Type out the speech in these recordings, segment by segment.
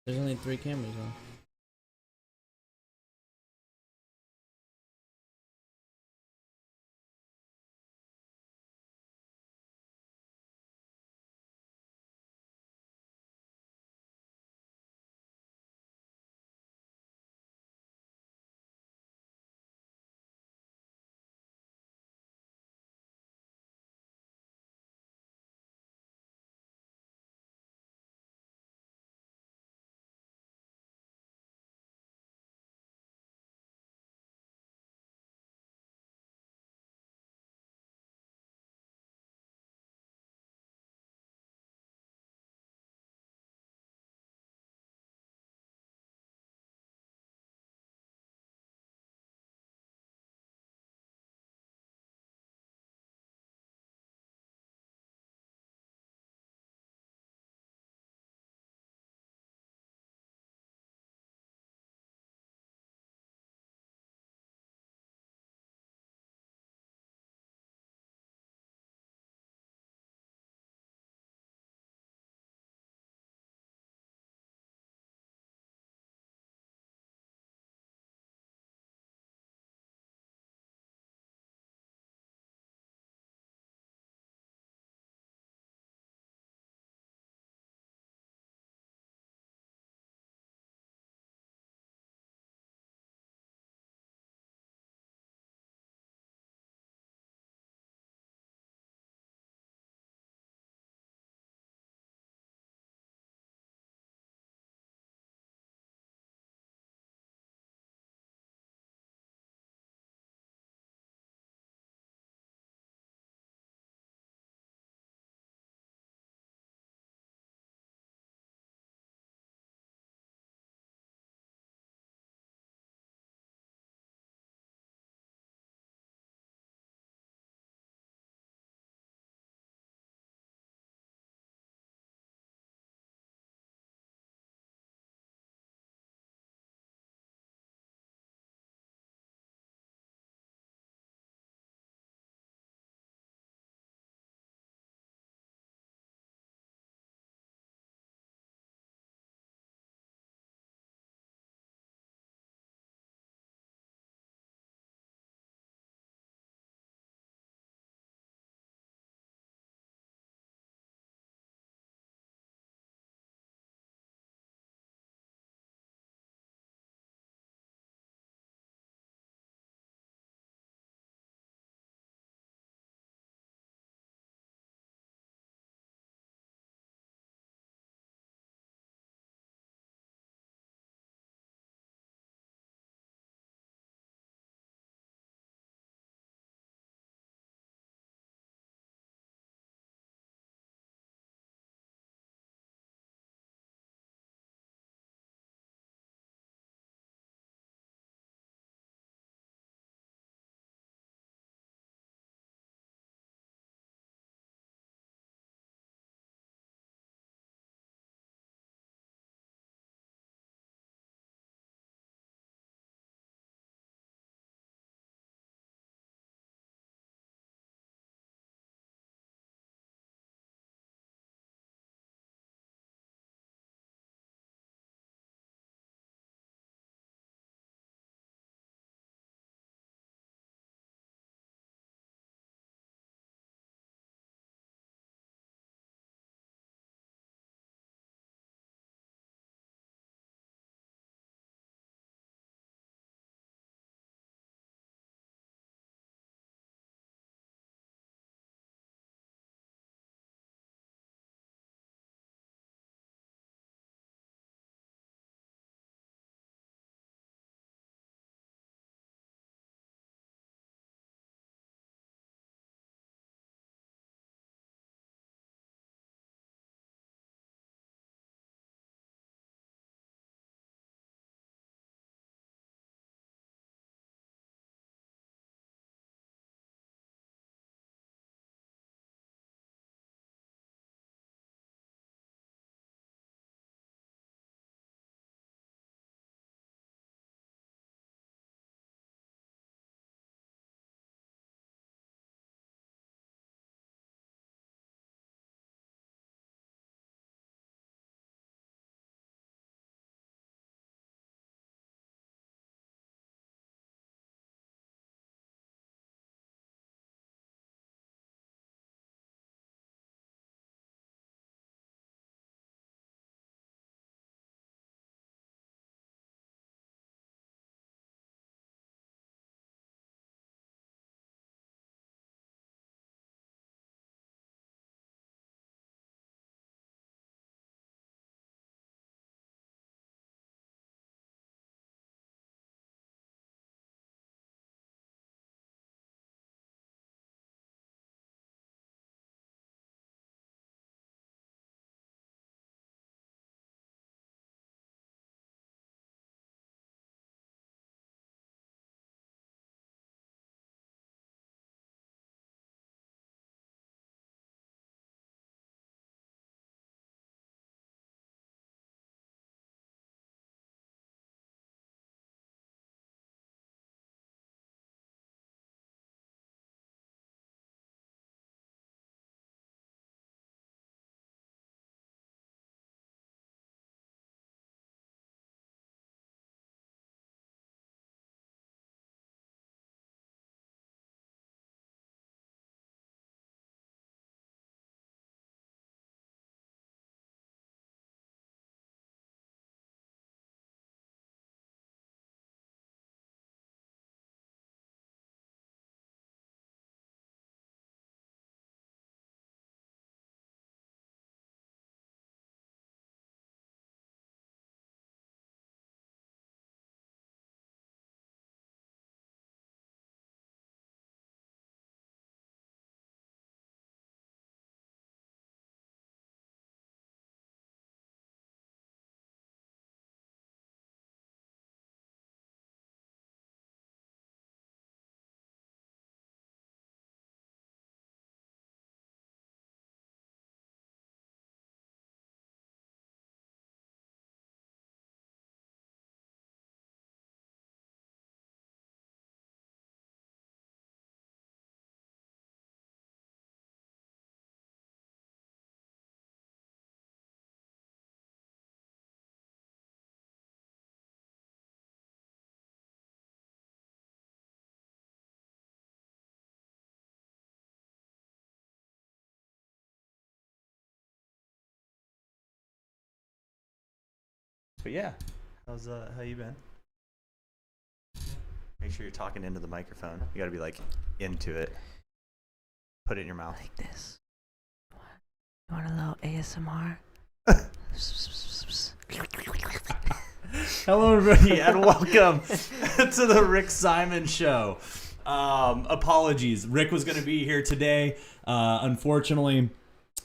There's only 3 cameras though. But yeah, how you been? Make sure you're talking into the microphone. You got to be like into it. Put it in your mouth. Like this. You want a little ASMR? Hello, everybody, and welcome to the Rick Simon Show. Apologies. Rick was going to be here today. Unfortunately,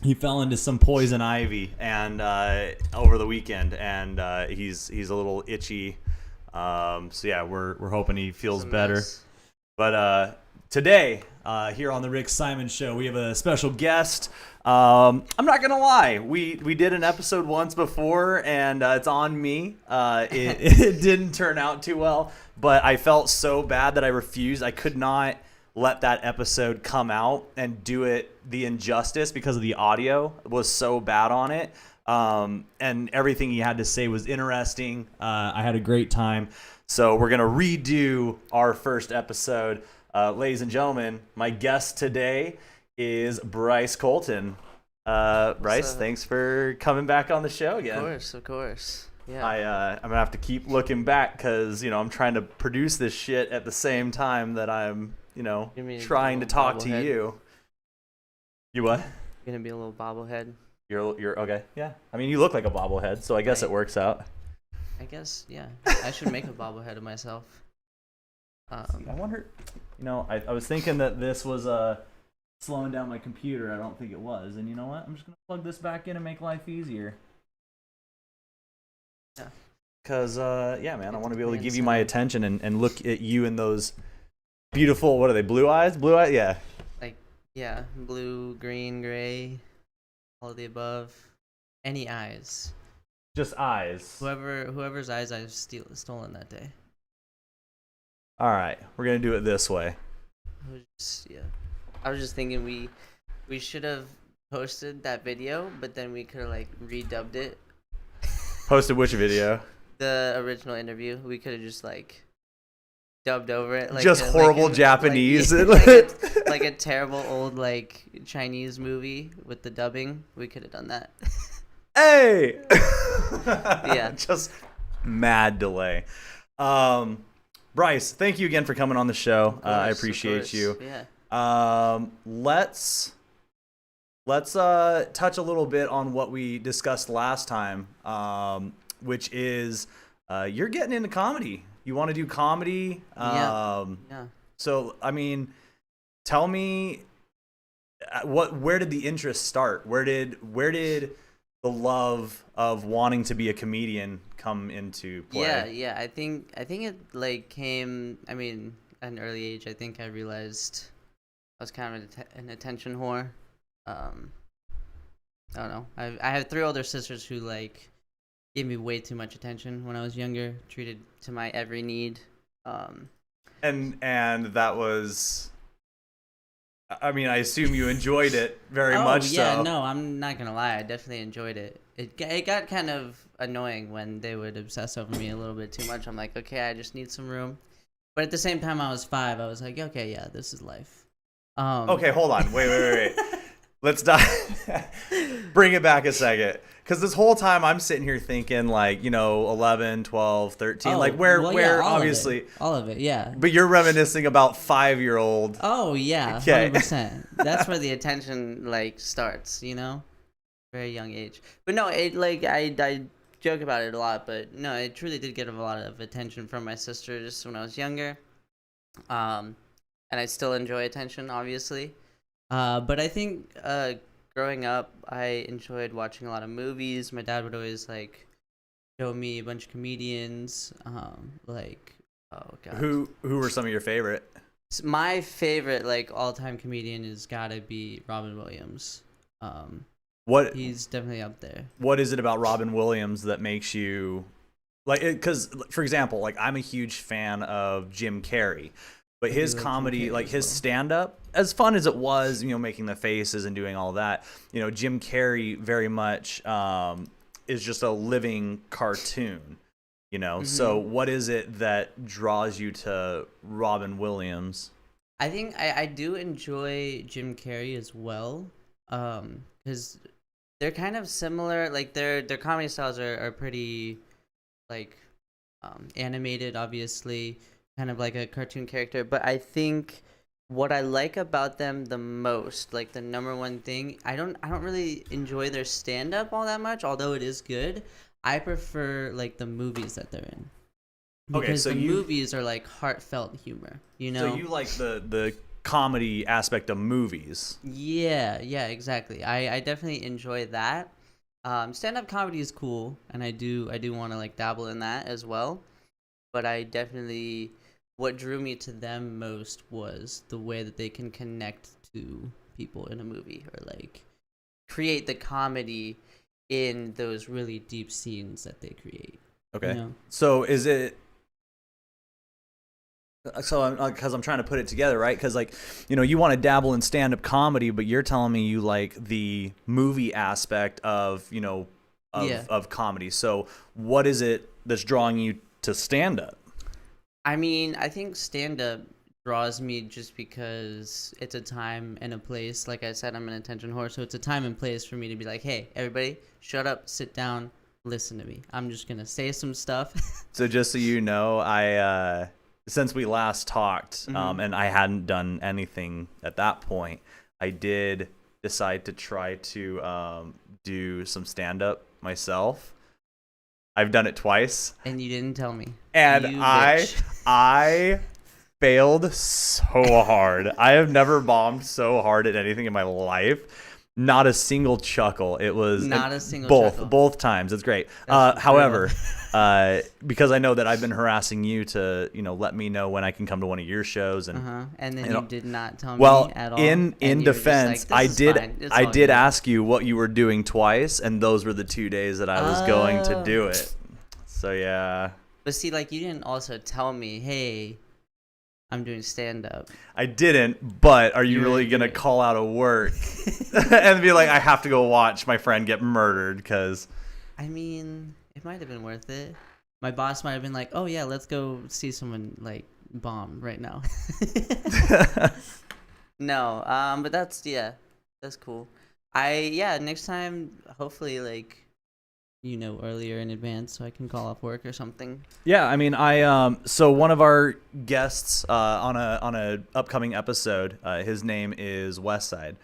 he fell into some poison ivy and over the weekend, and he's a little itchy. So yeah, we're hoping he feels better. But today, here on the Rick Simon Show, we have a special guest. I'm not gonna lie, we did an episode once before, and it's on me. It didn't turn out too well, but I felt so bad that I refused. I could not let that episode come out and do it the injustice because of the audio was so bad on it. And everything he had to say was interesting. I had a great time. So we're going to redo our first episode. Ladies and gentlemen, my guest today is Bryce Colton. Bryce, thanks for coming back on the show again. Of course. Yeah. I'm going to have to keep looking back because, I'm trying to produce this shit at the same time that I'm, trying to talk to you. You what? You're going to be a little bobblehead. You're okay. Yeah. I mean, you look like a bobblehead, so I guess it works out. I guess, yeah. I should make a bobblehead of myself. I wonder, I was thinking that this was slowing down my computer. I don't think it was. And you know what? I'm just going to plug this back in and make life easier. Yeah. Because, man, I want to be able to give you my attention and look at you in those beautiful, what are they, blue eyes? Blue eyes? Yeah. Yeah, blue, green, gray. All of the above. Any eyes. Just eyes. Whoever's eyes I've stolen that day. All right, we're gonna do it this way. I was just thinking we should have posted that video, but then we could have redubbed it. Posted which video? The original interview. We could have just dubbed over it. Just horrible Japanese. Like a terrible old Chinese movie with the dubbing. We could have done that. Hey. Yeah. Just mad delay. Bryce, thank you again for coming on the show. I appreciate you. Yeah. Let's touch a little bit on what we discussed last time, which is you're getting into comedy. You want to do comedy? Yeah. So, I mean, tell me where did the interest start? Where did the love of wanting to be a comedian come into play? Yeah. I think it came. I mean, at an early age. I think I realized I was kind of an attention whore. I don't know. I have 3 older sisters who gave me way too much attention when I was younger. Treated to my every need. And that was. I mean, I assume you enjoyed it very much. Yeah, so. No, I'm not gonna lie. I definitely enjoyed it. It got kind of annoying when they would obsess over me a little bit too much. I'm like, okay, I just need some room. But at the same time, I was 5. I was like, okay, yeah, this is life. Okay, hold on. Wait. Let's bring it back a second. Because this whole time I'm sitting here thinking 11, 12, 13, where obviously. All of it, yeah. But you're reminiscing about 5-year-old. Oh, yeah, okay. 100%. That's where the attention, starts, Very young age. But no, I joke about it a lot, but no, I truly did get a lot of attention from my sister just when I was younger. And I still enjoy attention, obviously. But I think growing up, I enjoyed watching a lot of movies. My dad would always show me a bunch of comedians. Oh god, Who were some of your favorite? My favorite all-time comedian has got to be Robin Williams. He's definitely up there. What is it about Robin Williams that makes you because for example, I'm a huge fan of Jim Carrey. But his comedy, his stand-up, as fun as it was, making the faces and doing all that, Jim Carrey very much is just a living cartoon, Mm-hmm. So what is it that draws you to Robin Williams? I think I do enjoy Jim Carrey as well, because they're kind of similar. Their comedy styles are pretty like animated, obviously, kind of like a cartoon character. But I think what I like about them the most, like the number one thing, I don't really enjoy their stand up all that much, although it is good. I prefer like the movies that they're in. Because so the you movies are like heartfelt humor, you know? so you like the comedy aspect of movies. Yeah, exactly. I definitely enjoy that. Stand-up comedy is cool, and I do want to like dabble in that as well. But I definitely, what drew me to them most was the way that they can connect to people in a movie, or like create the comedy in those really deep scenes that they create. Okay. You know? So is it? So because I'm trying to put it together, right? Because like, you want to dabble in stand-up comedy, but you're telling me you like the movie aspect of of comedy. So what is it that's drawing you to stand-up? I mean, I think stand-up draws me just because it's a time and a place. Like I said, I'm an attention whore, so it's a time and place for me to be like, hey, everybody, shut up, sit down, listen to me. I'm just gonna say some stuff. So just so you know, I since we last talked, and I hadn't done anything at that point, I did decide to try to do some stand-up myself. I've done it twice. And you didn't tell me. And You I bitch. I failed so hard. I have never bombed so hard at anything in my life. Not a single chuckle. It was Not a single chuckle. Both times. It's great. That's However, because I know that I've been harassing you to, let me know when I can come to one of your shows, and And then you did not tell well, me at all. in and you were just defense, like, "This is fine. It's I all did good." ask you what you were doing twice, and those were the 2 days that I was going to do it. So yeah. But see, like, you didn't also tell me, hey, I'm doing stand-up. I didn't, but are you really going to call out of work and be like, I have to go watch my friend get murdered? Because I mean, it might have been worth it. My boss might have been like, oh, yeah, let's go see someone, like, bomb right now. No, but that's cool. Next time, hopefully, like, earlier in advance so I can call off work or something. yeah, I mean, so one of our guests on a upcoming episode, his name is Westside.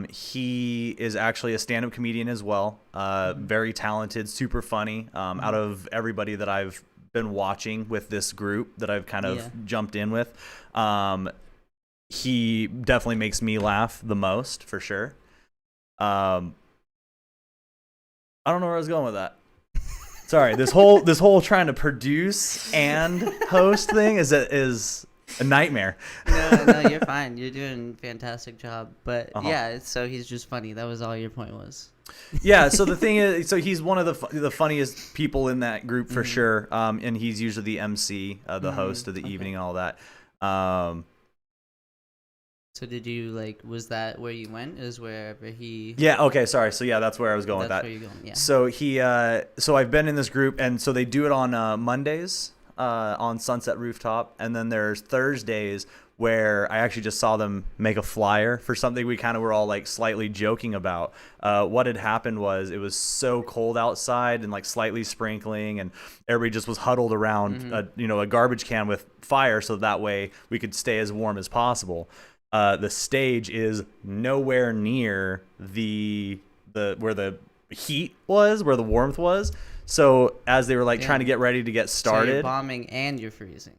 He is actually a stand-up comedian as well. Very talented, super funny. Out of everybody that I've been watching with this group that I've kind of jumped in with, he definitely makes me laugh the most, for sure. I don't know where I was going with that. Sorry, this whole trying to produce and host thing is a nightmare. No, you're fine. You're doing a fantastic job. But Uh-huh. so he's just funny. That was all your point was. Yeah, so the thing is, so he's one of the funniest people in that group for sure. And he's usually the MC, the host of the evening and all that. So did you was that where you went? Is wherever he? Yeah. Okay. Sorry. So yeah, that's where I was going with That's that. where you're going. Yeah. So I've been in this group, and so they do it on Mondays on Sunset Rooftop, and then there's Thursdays where I actually just saw them make a flyer for something we kind of were all like slightly joking about. What had happened was it was so cold outside and like slightly sprinkling, and everybody just was huddled around a garbage can with fire, so that way we could stay as warm as possible. The stage is nowhere near the where the heat was, where the warmth was. So as they were trying to get ready to get started, So you're bombing and you're freezing.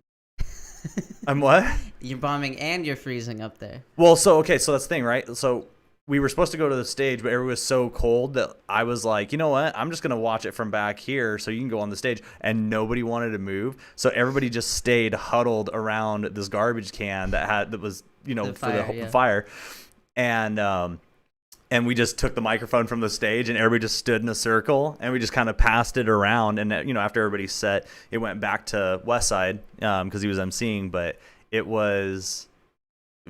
I'm what? You're bombing and you're freezing up there. Well, so that's the thing, right? So we were supposed to go to the stage, but everyone was so cold that I was like, you know what? I'm just gonna watch it from back here, so you can go on the stage. And nobody wanted to move, so everybody just stayed huddled around this garbage can that was fire, and we just took the microphone from the stage, and everybody just stood in a circle, and we just kind of passed it around. And after everybody's set, it went back to Westside because he was emceeing, but it was.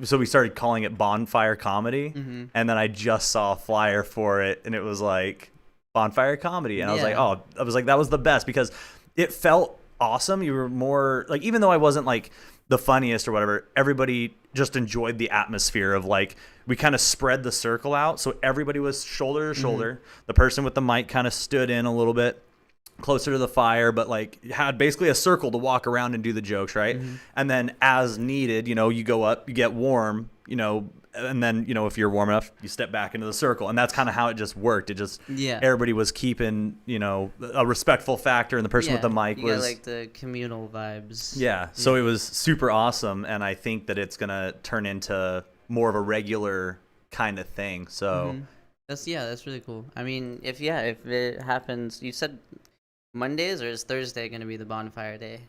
So we started calling it Bonfire Comedy, and then I just saw a flyer for it, and it was like Bonfire Comedy, and I was like, that was the best because it felt awesome. You were more like, even though I wasn't like the funniest or whatever, everybody just enjoyed the atmosphere of like, we kind of spread the circle out, so everybody was shoulder to shoulder. The person with the mic kind of stood in a little bit, closer to the fire, but like had basically a circle to walk around and do the jokes, right? And then as needed, you go up, you get warm, and then, if you're warm enough, you step back into the circle. And that's kind of how it just worked. It just, everybody was keeping, a respectful factor, and the person with the mic you was got, like, the communal vibes. Yeah. So it was super awesome. And I think that it's going to turn into more of a regular kind of thing. So that's really cool. I mean, if it happens, you said Mondays, or is Thursday going to be the bonfire day?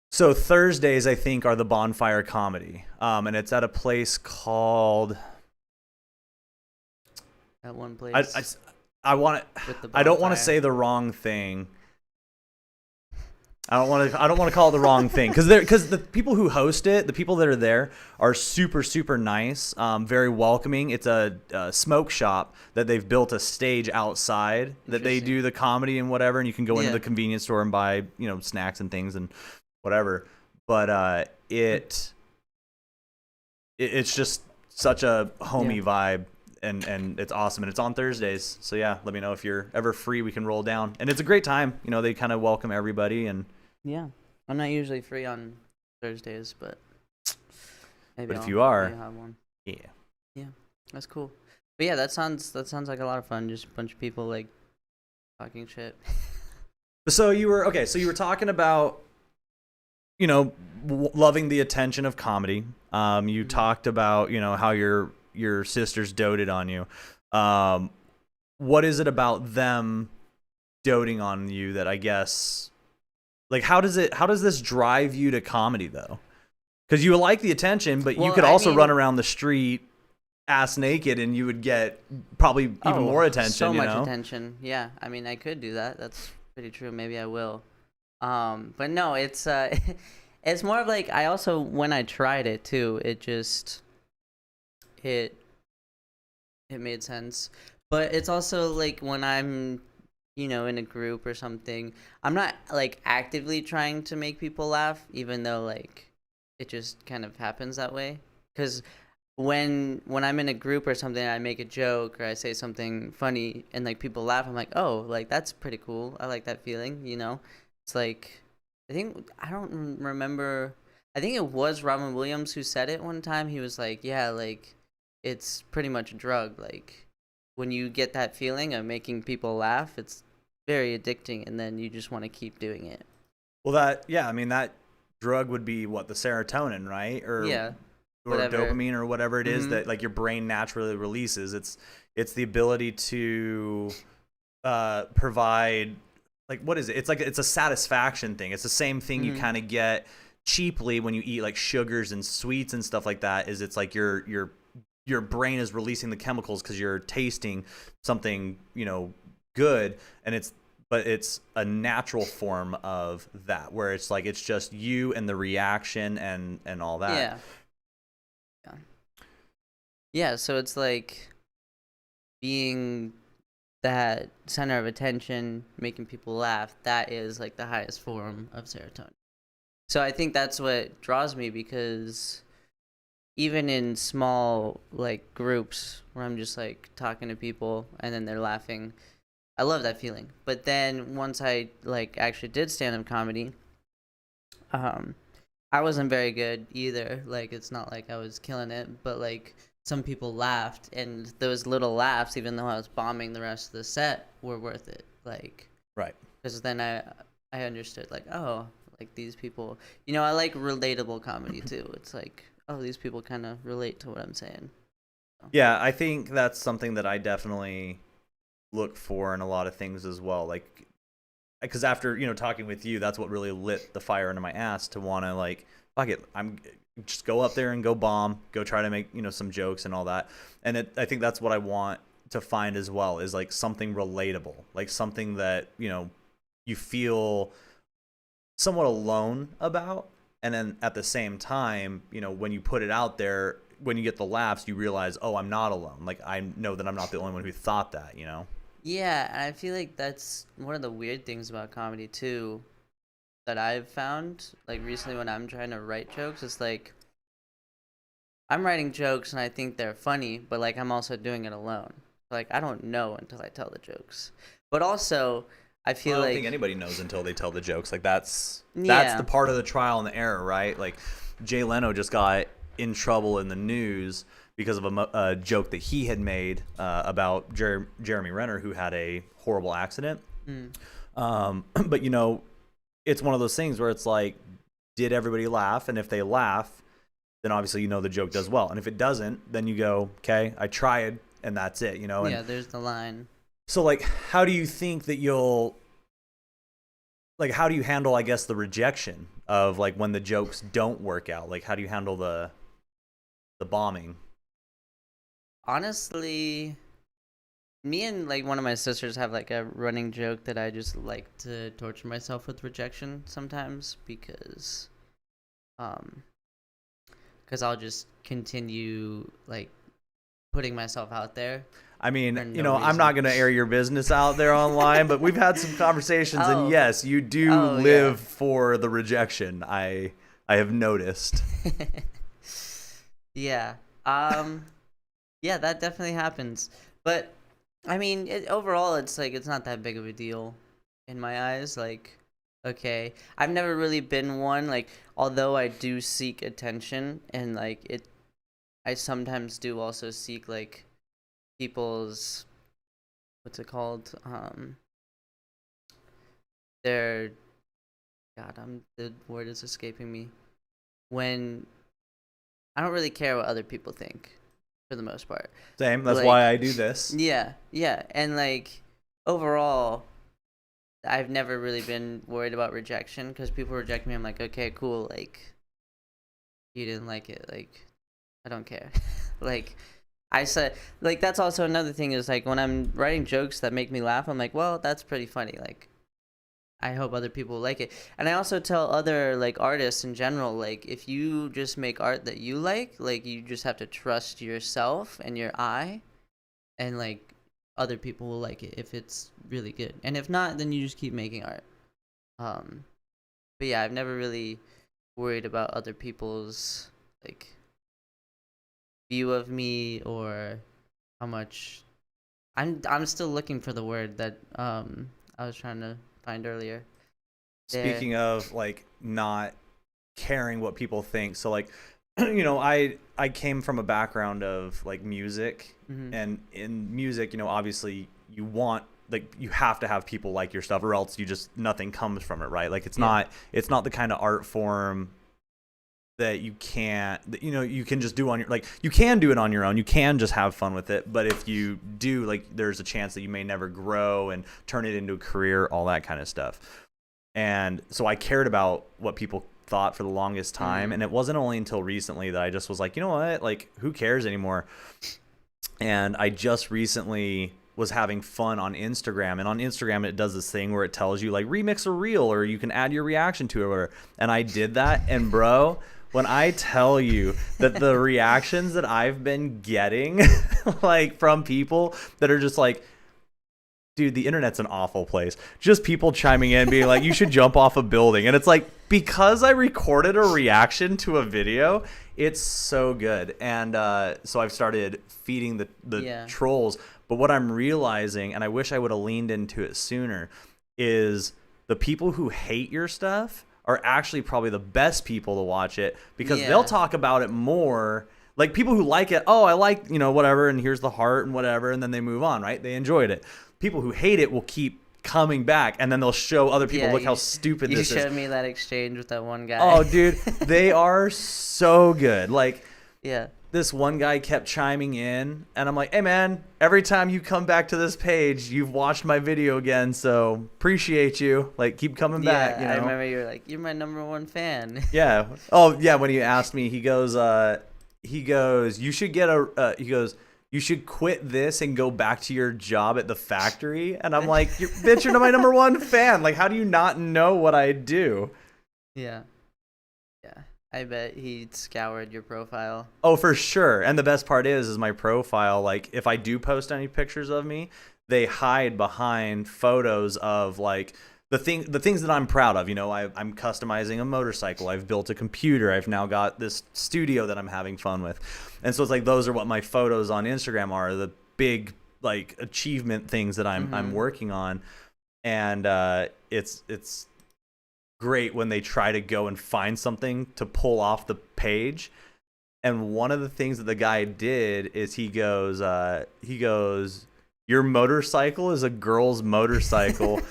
So Thursdays, I think, are the bonfire comedy, and it's at a place called. At one place. I want to. I don't want to say the wrong thing. I don't want to call it the wrong thing because the people who host it, the people that are there, are super super nice, very welcoming. It's a smoke shop that they've built a stage outside that they do the comedy and whatever, and you can go into the convenience store and buy snacks and things and whatever. But it's just such a homey vibe. And it's awesome, and it's on Thursdays. So yeah, let me know if you're ever free. We can roll down, and it's a great time. They kind of welcome everybody, and I'm not usually free on Thursdays, but maybe. But if you are, have one. Yeah, that's cool. But yeah, that sounds like a lot of fun. Just a bunch of people like talking shit. So you were talking about loving the attention of comedy. You talked about how your sisters doted on you. What is it about them doting on you that, I guess, like, how does this drive you to comedy though? Because you like the attention, but you could also run around the street ass naked and you would get probably even more attention. So much attention. Yeah, I mean, I could do that. That's pretty true. Maybe I will. But no, it's it's more of like, I also, when I tried it too, it made sense. But it's also like, when I'm in a group or something, I'm not like actively trying to make people laugh, even though like it just kind of happens that way. Because when I'm in a group or something, I make a joke or I say something funny and like people laugh, I'm like, oh, like that's pretty cool. I like that feeling. It's like, I don't remember. I think it was Robin Williams who said it one time. He was like, yeah, like it's pretty much a drug. Like when you get that feeling of making people laugh, it's very addicting, and then you just want to keep doing it. Well, that drug would be what, the serotonin, right? Or dopamine or whatever it is that like your brain naturally releases. It's the ability to provide, like, what is it? It's like, it's a satisfaction thing. It's the same thing you kind of get cheaply when you eat like sugars and sweets and stuff like that. It's like your brain is releasing the chemicals because you're tasting something good, and it's a natural form of that, where it's like it's just you and the reaction and all that. Yeah, so it's like being that center of attention, making people laugh, that is like the highest form of serotonin. So I think that's what draws me, because even in small like groups where I'm just like talking to people and then they're laughing, I love that feeling. But then once I like actually did stand-up comedy, I wasn't very good either. Like, it's not like I was killing it, but like some people laughed, and those little laughs, even though I was bombing the rest of the set, were worth it. Like, right. Because then I understood, like, oh, like these people, I like relatable comedy too. It's like, oh, these people kind of relate to what I'm saying. So. Yeah, I think that's something that I definitely look for in a lot of things as well. Like, because after talking with you, that's what really lit the fire into my ass to want to, like, fuck it, I'm just go up there and go bomb, go try to make some jokes and all that. And I think that's what I want to find as well, is like something relatable, like something that you feel somewhat alone about, and then at the same time, when you put it out there, when you get the laughs, you realize, oh, I'm not alone. Like, I know that I'm not the only one who thought that. Yeah, and I feel like that's one of the weird things about comedy too, that I've found, like, recently when I'm trying to write jokes. It's like, I'm writing jokes and I think they're funny, but like I'm also doing it alone. Like, I don't know until I tell the jokes. But also, I feel I don't like think anybody knows until they tell the jokes. Like that's Yeah. the part of the trial and the error, right? Like Jay Leno just got in trouble in the news because of a joke that he had made about Jeremy Renner, who had a horrible accident. But you know, it's one of those things where it's like, did everybody laugh? And if they laugh, then obviously you know the joke does well. And if it doesn't, then you go, okay, I tried, and that's it. You know. And yeah, there's the line. so like, how do you think that how do you handle, I guess, the rejection of like when the jokes don't work out? Like, how do you handle the bombing? Honestly, me and like one of my sisters have like a running joke that I just like to torture myself with rejection sometimes because I'll just continue like putting myself out there. I mean, For you no know, I'm reason. not going to air your business out there online, but we've had some conversations, Oh. and yes, you do Oh, live yeah. for the rejection. I have noticed. Yeah. Yeah, that definitely happens. But I mean, overall, it's like it's not that big of a deal in my eyes. Like, okay, I've never really been one. Like, although I do seek attention, and like I sometimes do also seek like people's what's it called? Their the word is escaping me. When I don't really care what other people think, for the most part. Same. That's Like, why I do this. Yeah, and like overall, I've never really been worried about rejection because people reject me. I'm like, okay, cool. Like, you didn't like it. Like, I don't care. Like, I said, like that's also another thing is like when I'm writing jokes that make me laugh, I'm like, well, that's pretty funny. Like, I hope other people like it. And I also tell other like artists in general, like if you just make art that you like you just have to trust yourself and your eye, and like other people will like it if it's really good. And if not, then you just keep making art. But yeah, I've never really worried about other people's like view of me or how much I'm still looking for the word that I was trying to find earlier. Speaking of like not caring what people think, so like you know, I came from a background of like music, and in music, you know, obviously you want like you have to have people like your stuff or else you just nothing comes from it, right? Like it's not the kind of art form that you can't, you know, you can just do on your, like you can do it on your own, you can just have fun with it, but if you do, like there's a chance that you may never grow and turn it into a career, all that kind of stuff. And so I cared about what people thought for the longest time, and it wasn't only until recently that I just was like, you know what, like who cares anymore. And I just recently was having fun on Instagram, and on Instagram it does this thing where it tells you like remix a reel or you can add your reaction to it or whatever. And I did that, and bro, when I tell you that the reactions that I've been getting like from people that are just like, dude, the internet's an awful place. Just people chiming in being like, you should jump off a building. And it's like, because I recorded a reaction to a video, it's so good. And so I've started feeding the trolls. But what I'm realizing, and I wish I would have leaned into it sooner, is the people who hate your stuff are actually probably the best people to watch it, because they'll talk about it more. Like people who like it, oh, I like, you know, whatever, and here's the heart and whatever, and then they move on, right? They enjoyed it. People who hate it will keep coming back, and then they'll show other people, look how stupid this is. You showed me that exchange with that one guy. Oh, dude, they are so good. Like, yeah. This one guy kept chiming in, and I'm like, hey, man, every time you come back to this page, you've watched my video again, so appreciate you. Like, keep coming back, you know? I remember you were like, you're my #1 fan. Yeah. Oh, yeah, when he asked me, he goes, you should get you should quit this and go back to your job at the factory. And I'm like, bitch, you're my #1 fan. Like, how do you not know what I do? Yeah. Yeah. I bet he scoured your profile. Oh, for sure. And the best part is my profile, like, if I do post any pictures of me, they hide behind photos of, like, the things that I'm proud of. You know, I'm customizing a motorcycle. I've built a computer. I've now got this studio that I'm having fun with. And so it's like those are what my photos on Instagram are, the big, like, achievement things that I'm working on. and it's great when they try to go and find something to pull off the page. And one of the things that the guy did is he goes, your motorcycle is a girl's motorcycle.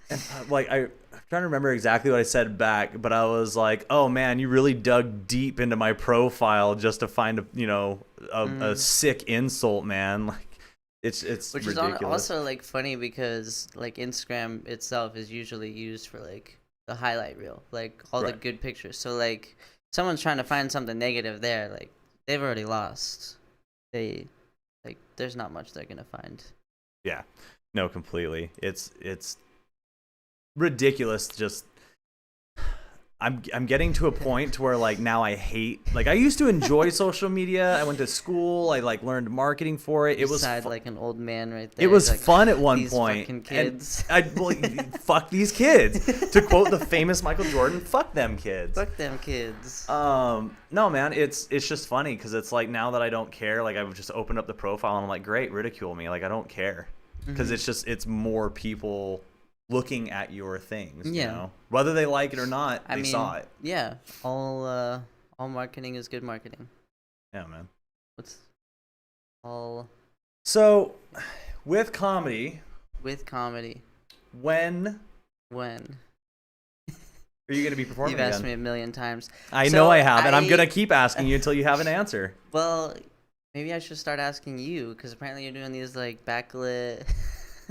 And I'm trying to remember exactly what I said back, but I was like, oh man, you really dug deep into my profile just to find a sick insult, man. Like it's Which ridiculous. is also like funny because like Instagram itself is usually used for like the highlight reel, like all the good pictures. So like someone's trying to find something negative there, like they've already lost. There's not much they're gonna find. Yeah, no, completely. It's ridiculous. Just I'm getting to a point to where like now I hate, like I used to enjoy social media. I went to school. I like learned marketing for it. It was like an old man right there. It was like, fun at one these point. Fucking kids. Fuck these kids. To quote the famous Michael Jordan, fuck them kids. Fuck them kids. No man, it's just funny because it's like now that I don't care, like I've just opened up the profile and I'm like, great, ridicule me. Like I don't care because it's more people looking at your things, you know? Whether they like it or not, they saw it. Yeah, all marketing is good marketing. Yeah, man. So, with comedy. When are you going to be performing You've asked me a million times. I know I have, and I'm going to keep asking you until you have an answer. Well, maybe I should start asking you, because apparently you're doing these, like, backlit...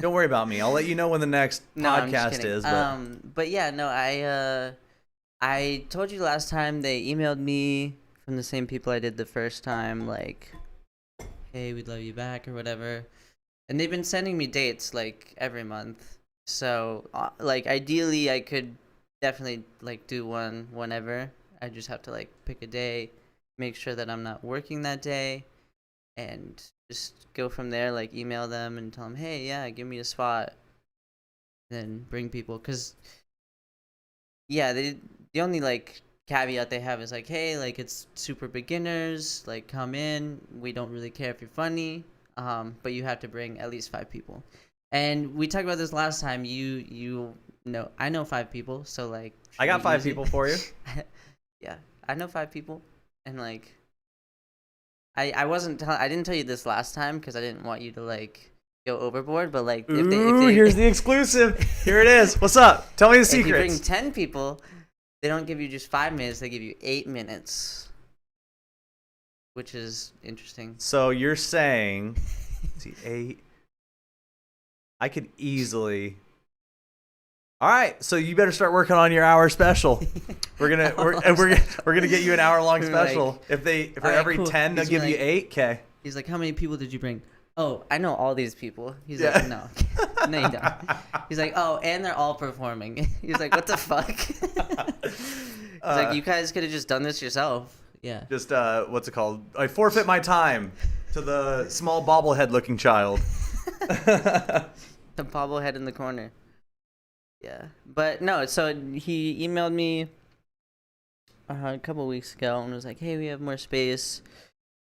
Don't worry about me. I'll let you know when the next podcast is. But yeah, no, I told you last time they emailed me from the same people I did the first time, like, hey, we'd love you back or whatever. And they've been sending me dates like every month. So like ideally I could definitely like do one whenever. I just have to like pick a day, make sure that I'm not working that day, and just go from there, like email them and tell them, hey, yeah, give me a spot. Then bring people, because yeah, the only like caveat they have is like, hey, like it's super beginners, like come in, we don't really care if you're funny, but you have to bring at least 5 people. And we talked about this last time. You know, I know 5 people, so like I got 5 people for you. Yeah, I know 5 people, and like I didn't tell you this last time because I didn't want you to like go overboard, but like if they here's the exclusive. Here it is. What's up? Tell me the secrets. If you bring 10 people, they don't give you just 5 minutes, they give you 8 minutes, which is interesting. So you're saying, see, 8. I could easily. All right, so you better start working on your hour special. We're gonna get you an hour-long special. Like, if they're every cool. 10, they'll give you 8K. He's like, how many people did you bring? Oh, I know all these people. He's like, no, no, you don't. He's like, oh, and they're all performing. He's like, what the fuck? He's like, you guys could have just done this yourself. Yeah. Just what's it called? I forfeit my time to the small bobblehead-looking child. The bobblehead in the corner. Yeah, but no, so he emailed me a couple weeks ago and was like, hey, we have more space.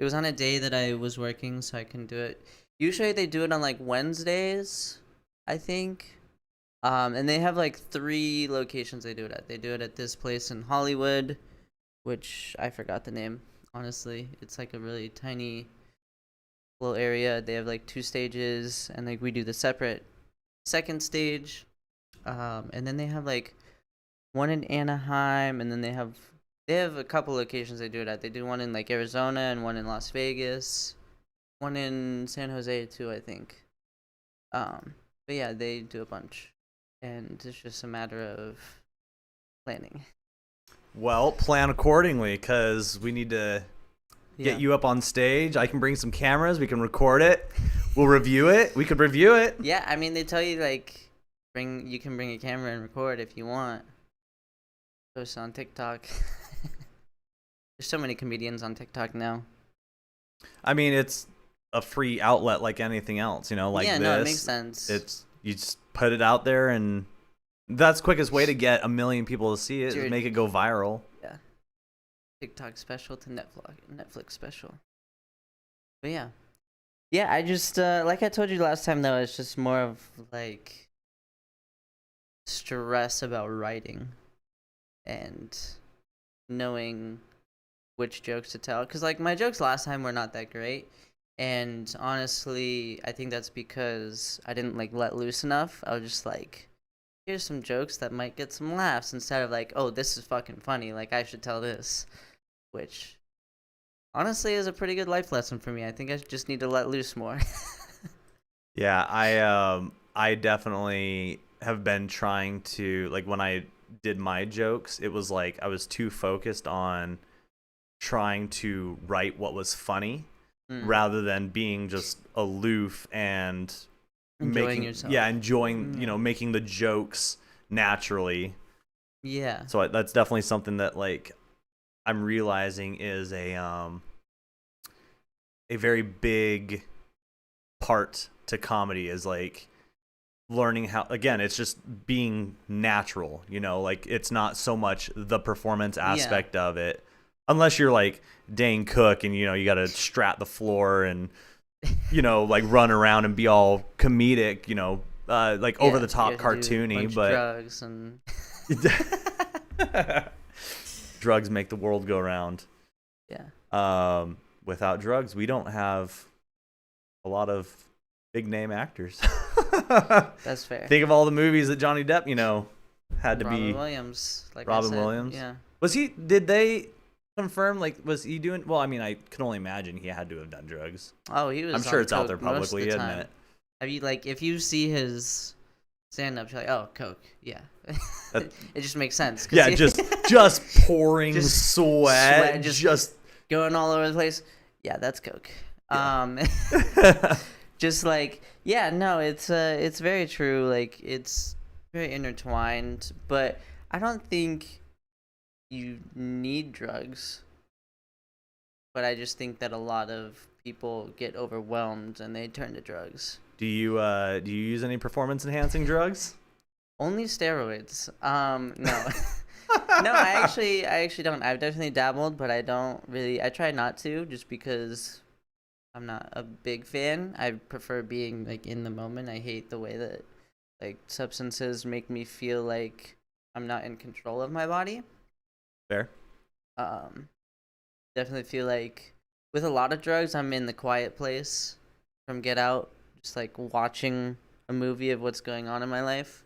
It was on a day that I was working, so I can do it. Usually they do it on like Wednesdays, I think. And they have like 3 locations they do it at. They do it at this place in Hollywood, which I forgot the name, honestly. It's like a really tiny little area. They have like 2 stages, and like we do the separate second stage. And then they have like one in Anaheim, and then they have a couple locations they do it at. They do one in like Arizona and one in Las Vegas, one in San Jose too, I think. But yeah, they do a bunch, and it's just a matter of planning. Well, plan accordingly, because we need to get you up on stage. I can bring some cameras. We can record it. We'll review it. We could review it. Yeah, I mean, they tell you like you can bring a camera and record if you want. Post on TikTok. There's so many comedians on TikTok now. I mean, it's a free outlet like anything else, you know, like this. Yeah, no, it makes sense. You just put it out there, and that's the quickest way to get 1 million people to see it, is make it go viral. Yeah. TikTok special to Netflix special. But yeah. Yeah, I just like I told you last time though, it's just more of like stress about writing and knowing which jokes to tell, because like my jokes last time were not that great, and honestly I think that's because I didn't like let loose enough. I was just like, here's some jokes that might get some laughs, instead of like, oh, this is fucking funny, like I should tell this, which honestly is a pretty good life lesson for me. I think I just need to let loose more. Yeah, I definitely have been trying to, like, when I did my jokes, it was like I was too focused on trying to write what was funny rather than being just aloof and Enjoying making yourself. enjoying making the jokes naturally. Yeah. So that's definitely something that like I'm realizing is a very big part to comedy, is like learning how, again, it's just being natural, like it's not so much the performance aspect of it, unless you're like Dane Cook and you got to strap the floor and like run around and be all comedic, like over the top cartoony, but drugs and drugs make the world go round. Yeah. Without drugs, we don't have a lot of big name actors. That's fair. Think of all the movies that Johnny Depp, had to Robin be. Williams, like Robin I said. Williams. Yeah. Was he? Did they confirm? Like, was he doing? Well, I mean, I can only imagine he had to have done drugs. Oh, he was. I'm sure on it's out there coke most of publicly, the isn't time. it? Have you like if you see his stand up, you're like, oh, coke. Yeah. It just makes sense. Yeah, just pouring Just sweat, just going all over the place. Yeah, that's coke. Yeah. Just like, yeah, no, it's very true. Like, it's very intertwined, but I don't think you need drugs. But I just think that a lot of people get overwhelmed and they turn to drugs. Do you use any performance enhancing drugs? Only steroids. No. No, I actually don't. I've definitely dabbled, but I don't really. I try not to, just because I'm not a big fan. I prefer being like in the moment. I hate the way that like substances make me feel like I'm not in control of my body. Fair. Definitely feel like with a lot of drugs, I'm in the quiet place from Get Out, just like watching a movie of what's going on in my life.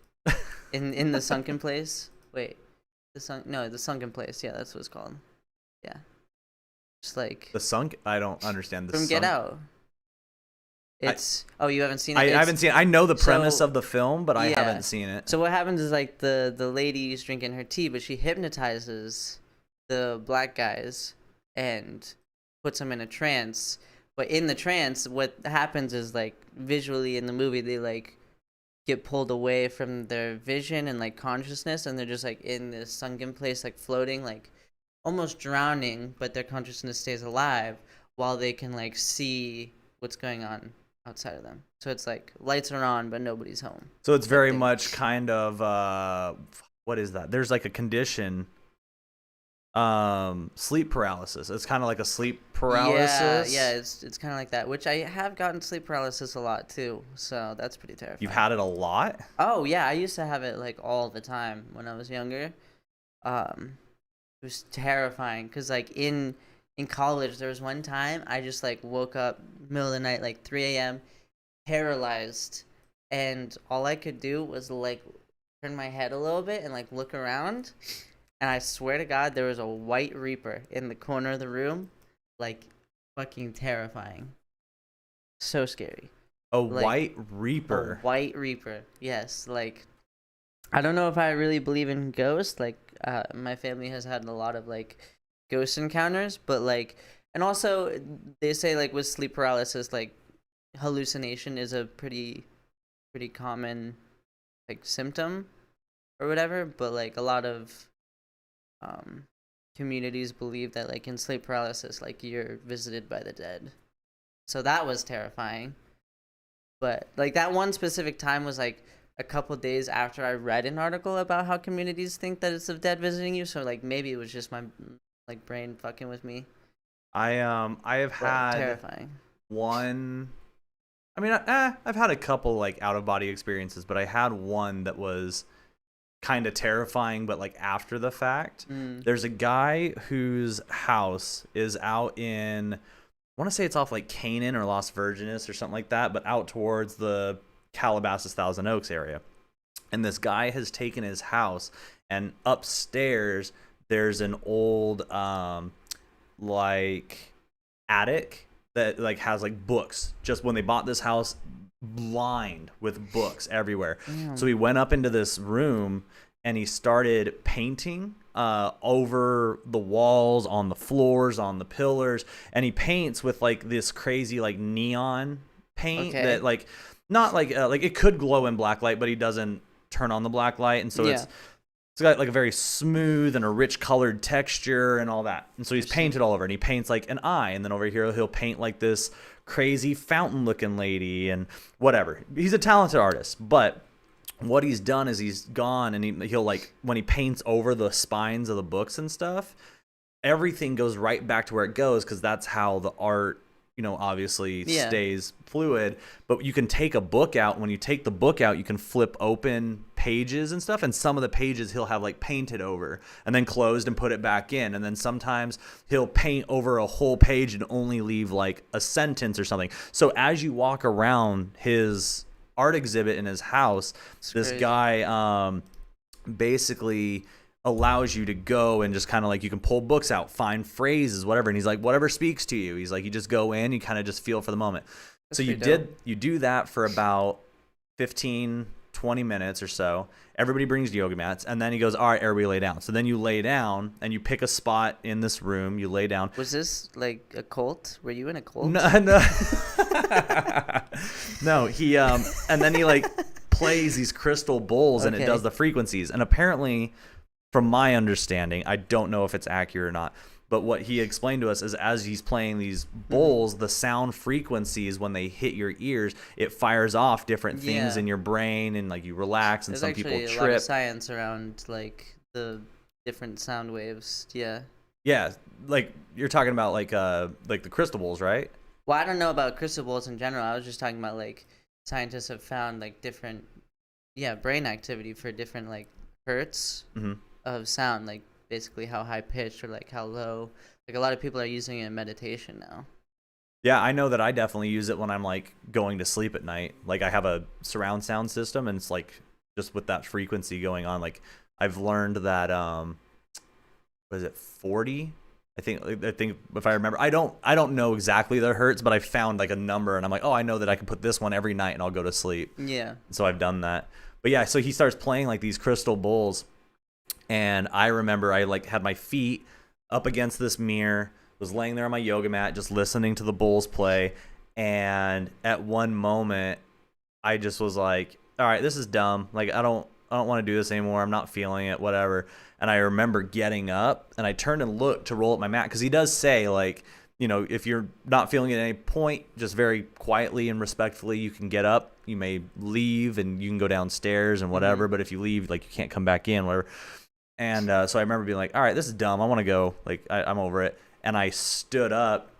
In the sunken place. Wait, the sunken place. Yeah, that's what it's called. Yeah, just like The Sunk. I don't understand the from Get Out. It's you haven't seen it. I haven't seen it. I know the premise So- of the film, but I yeah. haven't seen it. So what happens is like the lady's drinking her tea, but she hypnotizes the black guys and puts them in a trance. But in the trance, what happens is like visually in the movie, they like get pulled away from their vision and like consciousness, and they're just like in this sunken place, like floating, like almost drowning, but their consciousness stays alive while they can like see what's going on outside of them. So it's like lights are on, but nobody's home. So it's very much kind of what is that? There's like a condition, sleep paralysis. It's kind of like a sleep paralysis. Yeah, it's kind of like that, which I have gotten sleep paralysis a lot too, so that's pretty terrifying. You've had it a lot? Oh yeah, I used to have it like all the time when I was younger. It was terrifying because like in college there was one time I just like woke up middle of the night, like 3 a.m. paralyzed, and all I could do was like turn my head a little bit and like look around, and I swear to God there was a white reaper in the corner of the room, like fucking terrifying, so scary. A Like, white reaper. A white reaper, yes. Like, I don't know if I really believe in ghosts. Like, my family has had a lot of like ghost encounters, but like, and also they say like with sleep paralysis, like hallucination is a pretty common like symptom or whatever. But like a lot of communities believe that like in sleep paralysis, like you're visited by the dead. So that was terrifying. But like that one specific time was like a couple days after I read an article about how communities think that it's the dead visiting you. So like maybe it was just my like brain fucking with me. I have had terrifying. one. I mean, I've had a couple like out of body experiences, but I had one that was kind of terrifying, but like after the fact. There's a guy whose house is out in, I want to say it's off like Canaan or Las Virgenes or something like that, but out towards the Calabasas, Thousand Oaks area. And this guy has taken his house, and upstairs there's an old like attic that like has like books. Just when they bought this house, lined with books everywhere. Damn. So he went up into this room and he started painting over the walls, on the floors, on the pillars, and he paints with like this crazy like neon paint that like not like it could glow in black light, but he doesn't turn on the black light, and so it's got like a very smooth and a rich colored texture and all that. And so he's painted all over, and he paints like an eye, and then over here he'll paint like this crazy fountain looking lady and whatever. He's a talented artist, but what he's done is he's gone and he'll like, when he paints over the spines of the books and stuff, everything goes right back to where it goes, because that's how the art, you know, obviously stays fluid. But you can take a book out. When you take the book out, you can flip open pages and stuff, and some of the pages he'll have like painted over and then closed and put it back in. And then sometimes he'll paint over a whole page and only leave like a sentence or something. So as you walk around his art exhibit in his house, this guy basically allows you to go and just kind of like, you can pull books out, find phrases, whatever. And he's like, whatever speaks to you. He's like, you just go in, you kind of just feel for the moment. That's so you do that for about 15, 20 minutes or so. Everybody brings yoga mats, and then he goes, all right, everybody lay down. So then you lay down and you pick a spot in this room, you lay down. Was this like a cult? Were you in a cult? No. No, he and then he like plays these crystal bowls and it does the frequencies. And apparently, from my understanding, I don't know if it's accurate or not, but what he explained to us is as he's playing these bowls, the sound frequencies, when they hit your ears, it fires off different things in your brain, and like you relax, and some people trip. There's actually a lot of science around like the different sound waves. Yeah, like you're talking about like the crystal bowls, right? Well, I don't know about crystal bowls in general. I was just talking about like scientists have found like different brain activity for different like hertz of sound, like basically how high pitched or like how low. Like a lot of people are using it in meditation now. Yeah, I know that I definitely use it when I'm like going to sleep at night. Like I have a surround sound system, and it's like just with that frequency going on. Like I've learned that what is it, 40? I think if I remember, I don't know exactly the hertz, but I found like a number, and I'm like, oh, I know that I can put this one every night and I'll go to sleep. Yeah. So I've done that. But yeah, so he starts playing like these crystal bowls, and I remember I like had my feet up against this mirror, was laying there on my yoga mat, just listening to the bowls play. And at one moment, I just was like, all right, this is dumb. Like I don't want to do this anymore. I'm not feeling it, whatever. And I remember getting up, and I turned and looked to roll up my mat, because he does say, like, you know, if you're not feeling it at any point, just very quietly and respectfully, you can get up. You may leave, and you can go downstairs and whatever. But if you leave, like, you can't come back in, whatever. And so I remember being like, all right, this is dumb. I want to go. Like, I'm over it. And I stood up.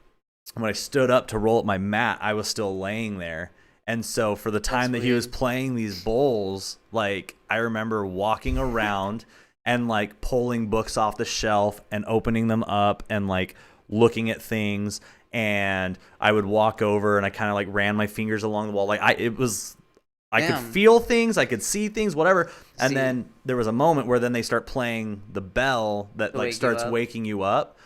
When I stood up to roll up my mat, I was still laying there. And so for the time that he was playing these bowls, like, I remember walking around and like pulling books off the shelf and opening them up and like looking at things. And I would walk over and I kind of like ran my fingers along the wall. Like I could feel things, I could see things, whatever. And then there was a moment where then they start playing the bell that like starts waking you up.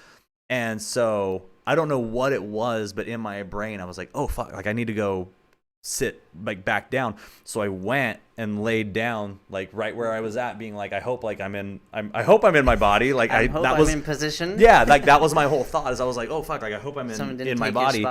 And so I don't know what it was, but in my brain I was like, oh fuck, like I need to go sit like back down. So I went and laid down like right where I was at, being like, I hope I'm in my body. Like I hope I'm in position. Yeah, like that was my whole thought, is I was like, oh fuck, like I hope I'm in my body.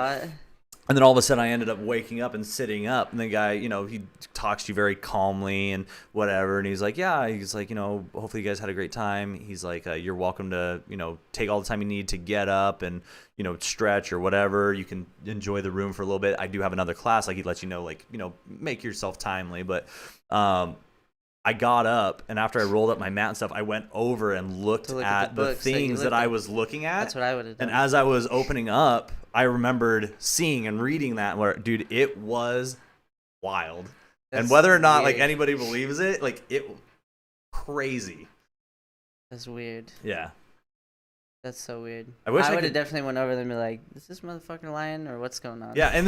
And then all of a sudden I ended up waking up and sitting up, and the guy, you know, he talks to you very calmly and whatever. And he's like, yeah, he's like, you know, hopefully you guys had a great time. He's like, you're welcome to, you know, take all the time you need to get up and, you know, stretch or whatever. You can enjoy the room for a little bit. I do have another class. Like, he lets you know, like, you know, make yourself timely. But I got up, and after I rolled up my mat and stuff, I went over and looked at the things that I was looking at. That's what I would have done. And as I was opening up, I remembered seeing and reading that, where, dude, it was wild. And whether or not like anybody believes it, like crazy. That's weird. Yeah. That's so weird. I wish I would have could- definitely went over there and be like, "Is this motherfucking lying or what's going on?" Yeah, and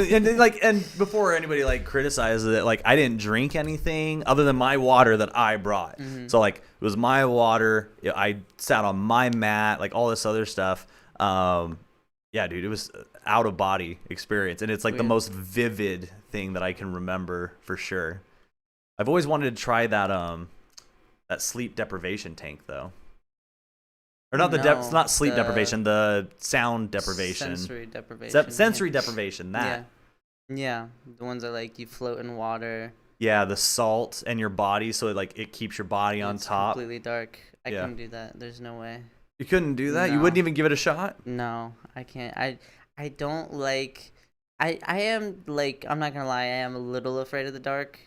before anybody like criticizes it, like I didn't drink anything other than my water that I brought. Mm-hmm. So like it was my water. I sat on my mat, like all this other stuff. Yeah, dude, it was out of body experience, and it's like the Weird. most vivid thing that I can remember for sure. I've always wanted to try that sleep deprivation tank though. Or not No, not sleep the deprivation, the sound deprivation. Sensory deprivation. Sensory deprivation, that. Yeah, the ones that like you float in water. Yeah, the salt in your body, so it keeps your body on It's top. completely dark. I Yeah. couldn't do that. There's no way. You couldn't do that? You No. wouldn't even give it a shot? No, I can't. I don't like. I am like. I'm not gonna lie. I am a little afraid of the dark.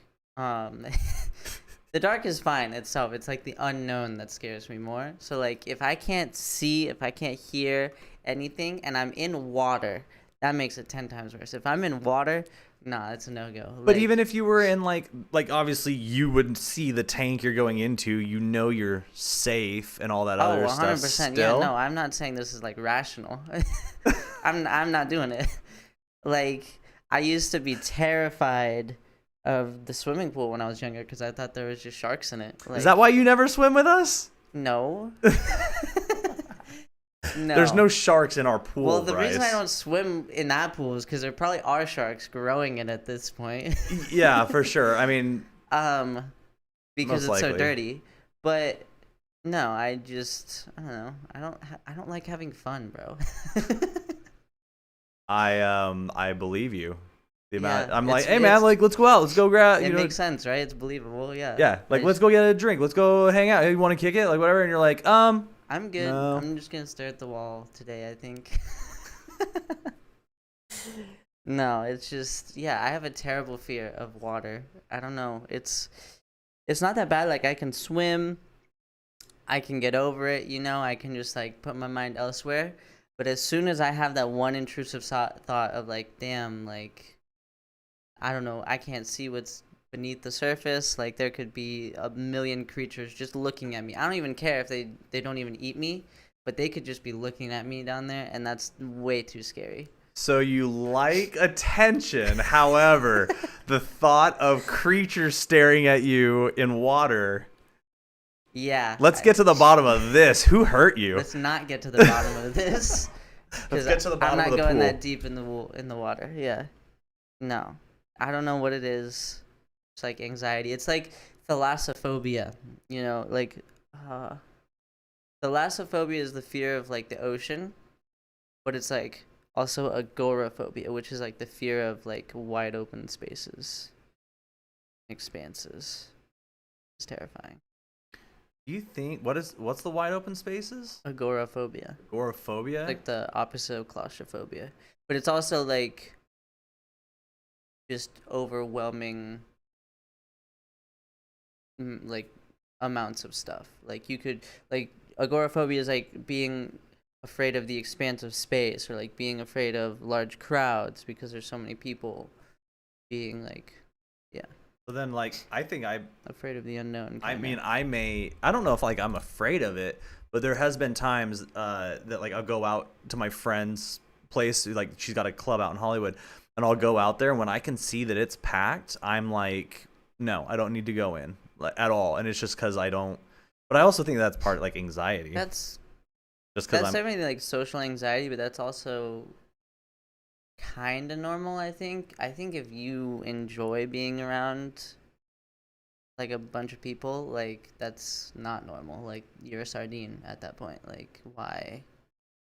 The dark is fine itself. It's like the unknown that scares me more. So like if I can't see, if I can't hear anything, and I'm in water, that makes it 10 times worse. If I'm in water, nah, it's a no-go. But even if you were in like obviously you wouldn't see the tank you're going into, you're safe and all that other stuff. 100%. Still? Yeah, no, I'm not saying this is like rational. I'm not doing it. Like I used to be terrified of the swimming pool when I was younger because I thought there was just sharks in it. Like, Is that why you never swim with us? No. No. There's no sharks in our pool. Well, the Bryce. reason I don't swim in that pool is because there probably are sharks growing in it at this point. Yeah, for sure. I mean, because Most it's so likely. dirty. But no, I don't know. I don't like having fun, bro. I believe you. The amount, Yeah, I'm like, it's- hey man, like let's go out, let's go grab. It makes sense, right? It's believable, yeah. Yeah, like I let's go get a drink, let's go hang out. Hey, you want to kick it, like whatever, and you're like, I'm good. No. I'm just gonna stare at the wall today, I think. No, it's just I have a terrible fear of water. I don't know. It's not that bad. Like I can swim, I can get over it, I can just like put my mind elsewhere. But as soon as I have that one intrusive thought of like, damn, like I don't know, I can't see what's beneath the surface. Like there could be a million creatures just looking at me. I don't even care if they don't even eat me, but they could just be looking at me down there, and that's way too scary. so you like attention. However, the thought of creatures staring at you in water. Yeah. Let's get to the bottom of this. Who hurt you? Let's not get to the bottom of this. Let's get to the bottom I'm of not the going pool. that deep in the water. Yeah. No. I don't know what it is. It's like anxiety. It's like thalassophobia. Thalassophobia is the fear of like the ocean, but it's like also agoraphobia, which is like the fear of like wide open spaces, expanses. It's terrifying. Do you think what's the wide open spaces? Agoraphobia. Agoraphobia? Like the opposite of claustrophobia, but it's also like just overwhelming like amounts of stuff. Like you could like agoraphobia is like being afraid of the expanse of space, or like being afraid of large crowds because there's so many people, being like So then like I think afraid of the unknown. I kinda. mean, I don't know if like I'm afraid of it, but there has been times that like I'll go out to my friend's place, like she's got a club out in Hollywood, and I'll go out there, and when I can see that it's packed, I'm like, no, I don't need to go in like, at all, and it's just because I don't. But I also think that's part like anxiety. That's just because I'm. definitely like social anxiety, but that's also kind of normal. I think if you enjoy being around like a bunch of people, like that's not normal. Like you're a sardine at that point. Like why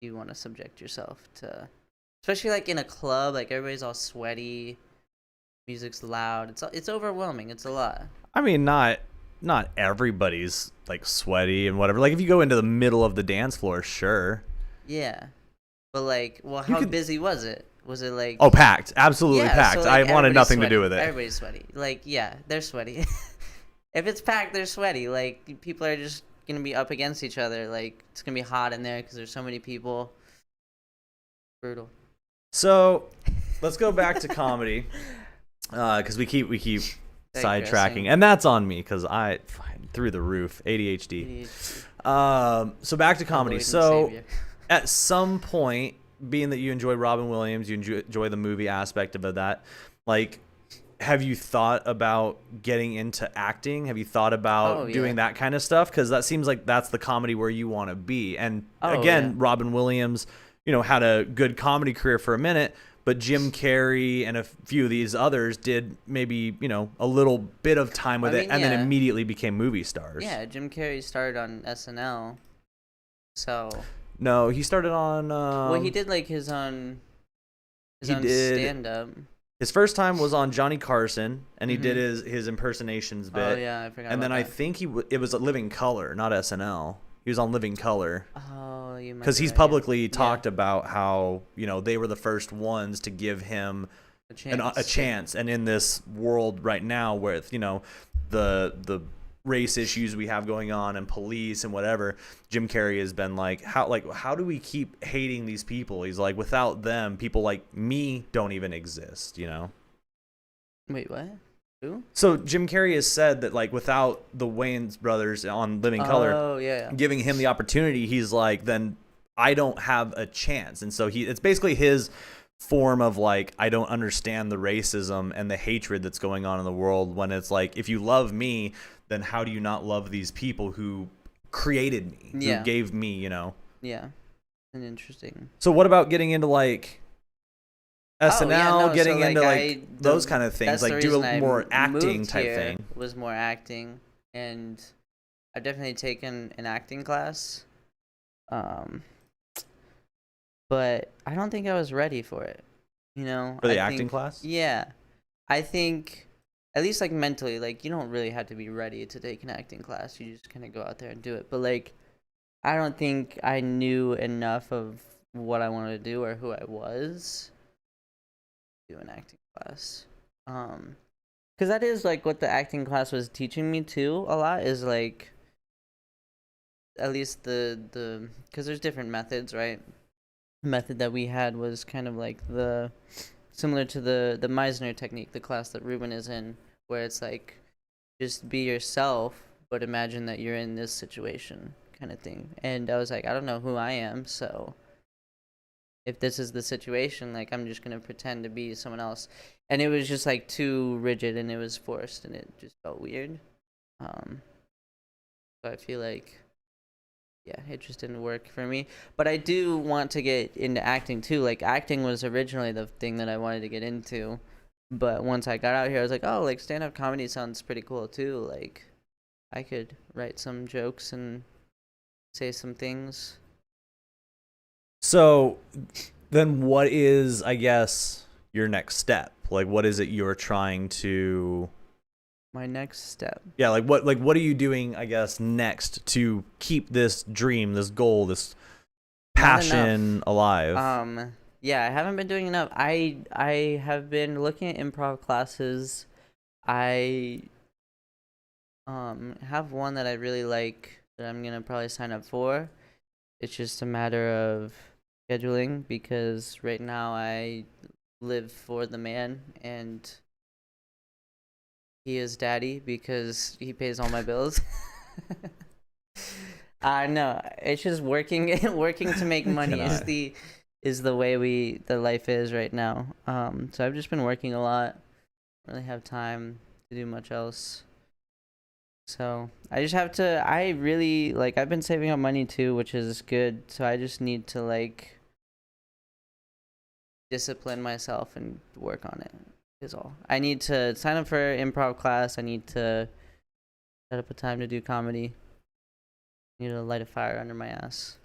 do you want to subject yourself to, especially like in a club, like everybody's all sweaty, music's loud, it's overwhelming, it's a lot. I mean, not everybody's like sweaty and whatever. Like if you go into the middle of the dance floor, sure. Yeah, but like, well, how busy was it? Was it like, Oh, packed, absolutely yeah, packed. so, like, I wanted everybody's nothing to sweaty. do with it. Everybody's sweaty. Like, yeah, they're sweaty. If it's packed, they're sweaty. Like, people are just gonna be up against each other. Like, it's gonna be hot in there because there's so many people. Brutal. So let's go back to comedy, because we keep sidetracking, Digressing. and that's on me because I through the roof. ADHD. ADHD. So back to comedy. Lord and So Savior. at some point, being that you enjoy Robin Williams, you enjoy the movie aspect of that, like, have you thought about getting into acting? Have you thought about doing that kind of stuff? Because that seems like that's the comedy where you want to be. And again, Robin Williams, had a good comedy career for a minute, but Jim Carrey and a few of these others did maybe, a little bit of time with it and then immediately became movie stars. Yeah, Jim Carrey started on SNL. So. No, he started on. Well, he did like his own stand-up. His first time was on Johnny Carson, and he did his impersonations bit. Oh yeah, I forgot. And then about I think it was Living Color, not SNL. He was on Living Color. Oh, you might. Because he's publicly talked about how they were the first ones to give him a chance. And in this world right now, with the race issues we have going on and police and whatever, Jim Carrey has been like, how do we keep hating these people? He's like, without them, people like me don't even exist, Wait, what? Who? So Jim Carrey has said that, like, without the Wayans brothers on Living Color giving him the opportunity, he's like, then I don't have a chance. And so it's basically his form of, like, I don't understand the racism and the hatred that's going on in the world, when it's like, if you love me, then how do you not love these people who created me, who gave me, Yeah, and interesting. So what about getting into, like, SNL, getting into those kind of things, like do a more acting type thing? Was more acting, and I've definitely taken an acting class, but I don't think I was ready for it. For the acting class? Yeah, I think at least like mentally, like you don't really have to be ready to take an acting class. You just kind of go out there and do it. But like, I don't think I knew enough of what I wanted to do or who I was. Do an acting class, because that is like what the acting class was teaching me too a lot, is like at least the because there's different methods, right? The method that we had was kind of like similar to the Meisner technique, the class that Ruben is in, where it's like just be yourself but imagine that you're in this situation kind of thing. And I was like, I don't know who I am, so if this is the situation, like, I'm just going to pretend to be someone else. And it was just, like, too rigid, and it was forced, and it just felt weird. So I feel like, yeah, it just didn't work for me. But I do want to get into acting, too. Like, acting was originally the thing that I wanted to get into. But once I got out here, I was like, oh, like, stand-up comedy sounds pretty cool, too. Like, I could write some jokes and say some things. So then what is, I guess, your next step? Like, what is it you're trying to... My next step? Yeah, like what are you doing, I guess, next to keep this dream, this goal, this passion alive? Yeah, I haven't been doing enough. I have been looking at improv classes. I have one that I really like that I'm going to probably sign up for. It's just a matter of scheduling, because right now I live for the man and he is daddy because he pays all my bills. No, it's just working to make money is the way the life is right now. So I've just been working a lot. Don't really have time to do much else. So I just have to, I really, like, I've been saving up money too, which is good. So I just need to, like, discipline myself and work on it is all. I need to sign up for improv class. I need to set up a time to do comedy. I need to light a fire under my ass.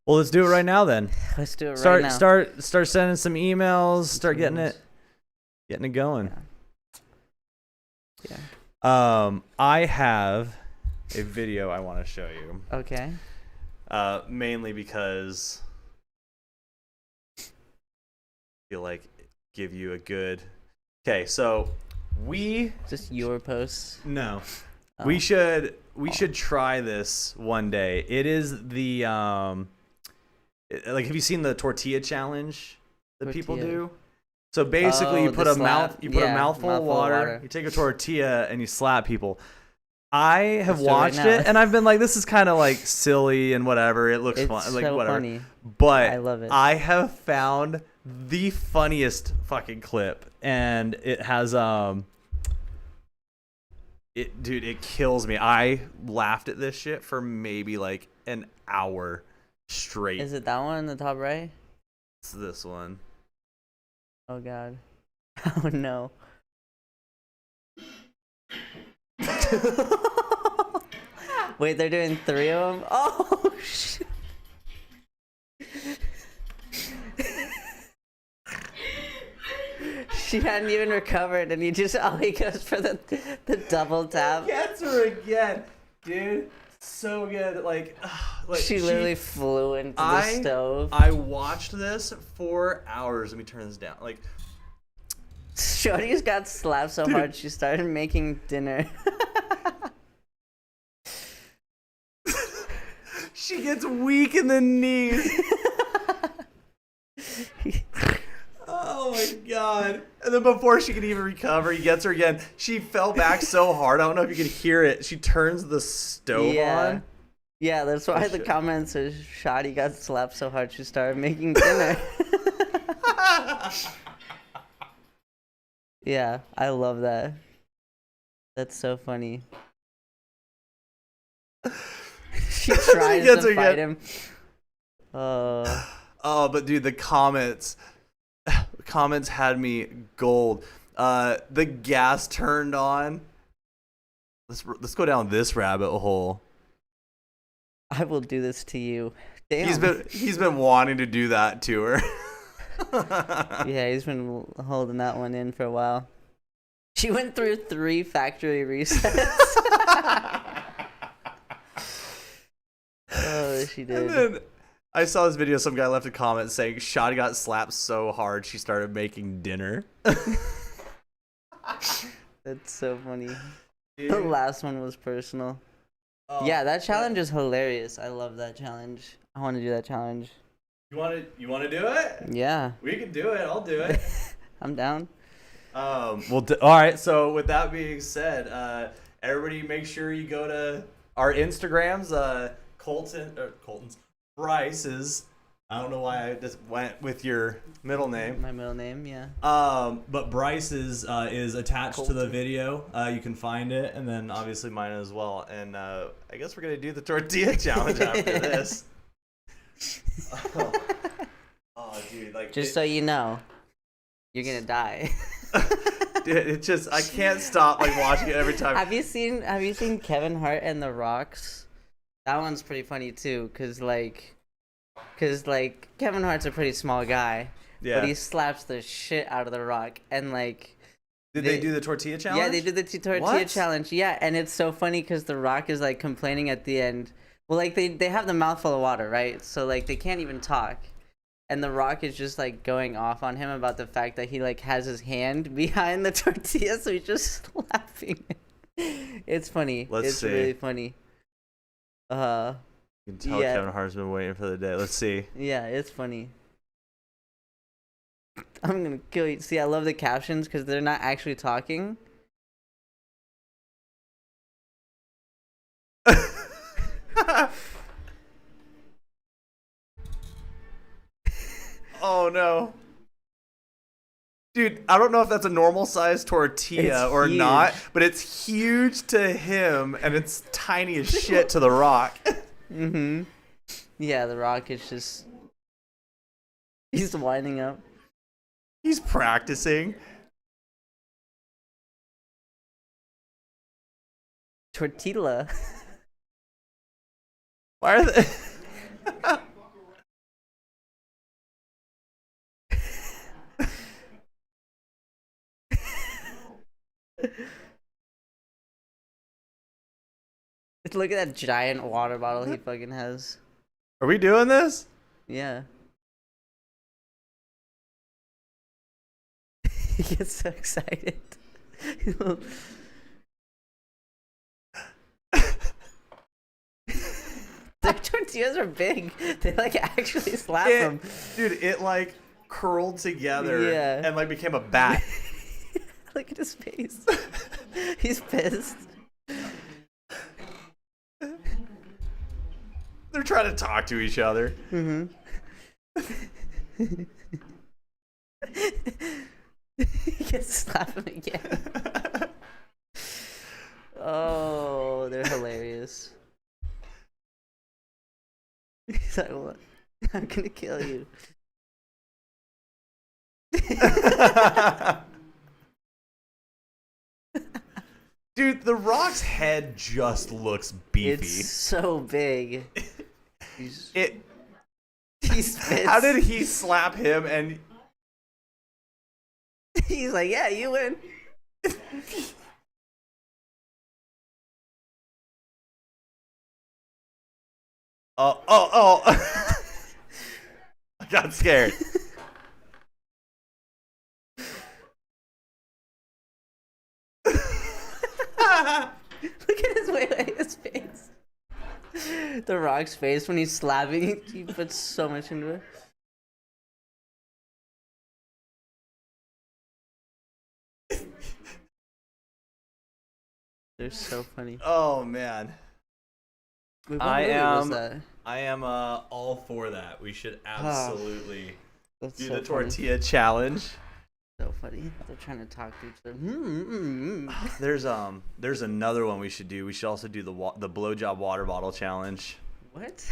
Well, let's do it right now then. Let's do it right now. Start sending some emails, start getting it going. Yeah. I have a video I want to show you. Okay. Mainly because I feel like give you a good... Okay, so Is this your post? No. Oh. We should try this one day. It is the like, have you seen the tortilla challenge that people do? So basically, you put a mouthful of water, you take a tortilla and you slap people. I have Let's do it right watched now. it, and I've been like, this is kind of like silly and whatever. It looks It's fun, like so whatever. funny. But I love it. I have found the funniest fucking clip, and it has it kills me. I laughed at this shit for maybe like an hour straight. Is it that one in the top right? It's this one. Oh god. Oh no. Wait, they're doing 3 of them? Oh shit. She hadn't even recovered, and he goes for the double tap. Gets her again, dude. So good. Like She literally flew into the stove. I watched this for hours. Let me turn this down. Like, Shorty's got slapped so hard she started making dinner. she gets weak in the knees. Oh my god. And then before she can even recover, he gets her again. She fell back so hard. I don't know if you can hear it. She turns the stove on. Yeah, that's why the comment says Shotty got slapped so hard she started making dinner. Yeah, I love that. That's so funny. She tries to fight him. Oh, but dude, the comments had me gold. The gas turned on. Let's go down this rabbit hole. I will do this to you. Damn. He's been wanting to do that to her. Yeah, he's been holding that one in for a while. She went through 3 factory resets. Oh, she did. And then I saw this video. Some guy left a comment saying, "Shotty got slapped so hard she started making dinner." That's so funny. Dude. The last one was personal. Oh, yeah, that challenge is hilarious. I love that challenge. I want to do that challenge. You want to do it? Yeah. We can do it. I'll do it. I'm down. Well, all right. So with that being said, everybody make sure you go to our Instagrams. Colton's, Bryce's. I don't know why I just went with your middle name. My middle name, yeah. But Bryce's is attached Colton. to the video. You can find it, and then obviously mine as well. And I guess we're gonna do the tortilla challenge after this. Oh, dude! Like, just so you know, you're gonna die. dude, it just I can't stop like watching it every time. Have you seen Kevin Hart and The Rock's? That one's pretty funny too, cause Kevin Hart's a pretty small guy, Yeah. but he slaps the shit out of The Rock, and like. Did they do the tortilla challenge? Yeah, they did the tortilla challenge. Yeah, and it's so funny because The Rock is like complaining at the end. Well, like they have the mouthful of water, right? So like they can't even talk. And The Rock is just like going off on him about the fact that he like has his hand behind the tortilla, so he's just slapping it. It's funny. Let's see. It's really funny. You can tell yeah. Kevin Hart's been waiting for the day. Let's see. Yeah, it's funny. I'm gonna kill you. See, I love the captions because they're not actually talking. Oh no. Dude, I don't know if that's a normal size tortilla It's or huge. not, but it's huge to him and it's tiny as shit to The Rock. Mm-hmm. Yeah, The Rock is just... He's winding up. He's practicing. Tortilla. Why are they... Look at that giant water bottle he fucking has. Are we doing this? Yeah. He gets so excited. Their tortillas are big. They like actually slap them. Dude, it like curled together Yeah. and like became a bat. Look at his face. He's pissed. They're trying to talk to each other. Mm-hmm. He gets slapped him again. Oh, they're hilarious. He's like, what? I'm gonna kill you. Dude, The Rock's head just looks beefy. It's so big. He's pissed. How did he slap him and He's like, yeah, you win. oh. I got scared. Look at his face. The Rock's face when he's slapping, he puts so much into it. They're so funny. Oh man. Wait, what movie was that? I am all for that. We should absolutely That's do so the funny. tortilla challenge. So funny. They're trying to talk to each other. There's another one we should do. We should also do the blowjob water bottle challenge. What?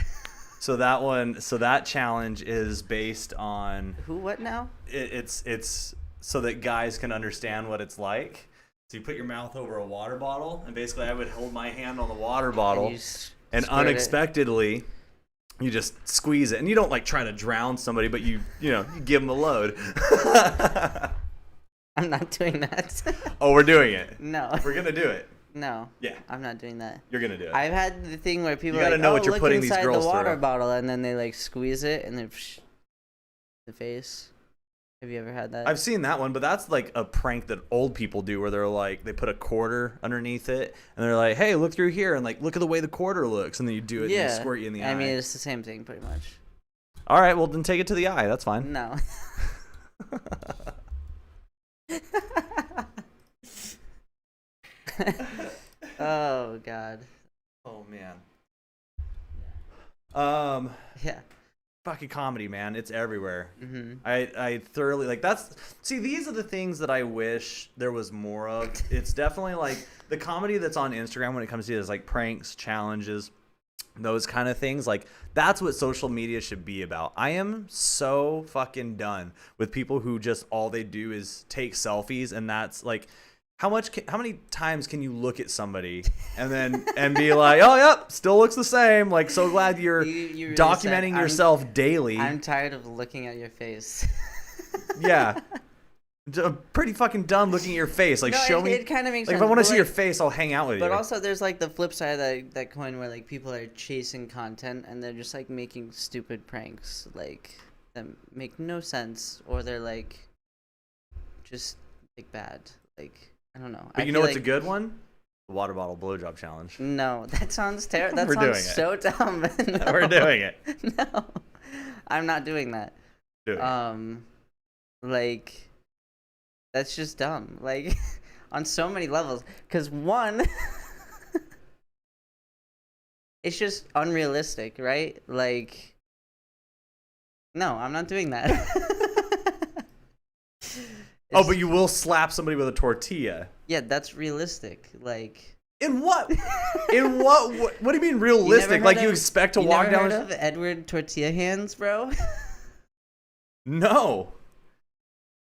So that challenge is based on Who? What now? it's so that guys can understand what it's like. So you put your mouth over a water bottle, and basically I would hold my hand on the water bottle, and unexpectedly, you just squeeze it, and you don't like try to drown somebody, but you give them a load. I'm not doing that. Oh, we're doing it. No. We're gonna do it. No. Yeah. I'm not doing that. You're gonna do it. I've had the thing where people You gotta are like, know oh, what you're look putting these inside girls the water through. bottle, and then they like squeeze it and then the face. Have you ever had that? I've seen that one, but that's like a prank that old people do where they're like, they put a quarter underneath it and they're like, hey, look through here and like, look at the way the quarter looks. And then you do it and they squirt you in the eye. I mean, it's the same thing pretty much. All right, well, then take it to the eye. That's fine. No. Oh, God. Oh, man. Yeah. Fucking comedy, man. It's everywhere. Mm-hmm. I thoroughly like these are the things that I wish there was more of. It's definitely like the comedy that's on Instagram when it comes to is like pranks, challenges, those kind of things. Like that's what social media should be about. I am so fucking done with people who just all they do is take selfies, and that's like how many times can you look at somebody and be like, oh yep, still looks the same. Like so glad you're You really documenting said, yourself daily. I'm tired of looking at your face. Yeah. I'm pretty fucking done looking at your face. Like, No, show me. It kind of makes Like, sense. if I want to but, see your face, I'll hang out with you. But also, there's like the flip side of that coin where like people are chasing content and they're just like making stupid pranks like that make no sense, or they're like just like bad. Like I don't know. But you know what's a good one? The water bottle blowjob challenge. No, that sounds terrible. That We're doing sounds it. so dumb. No. We're doing it. No, I'm not doing that. Doing it. Like that's just dumb. Like on so many levels. Because one, it's just unrealistic, right? Like, no, I'm not doing that. Oh, but you will slap somebody with a tortilla. Yeah, that's realistic. Like, In what? In what? What do you mean realistic? Like you expect to walk down? You never heard of Edward Tortilla Hands, bro? No.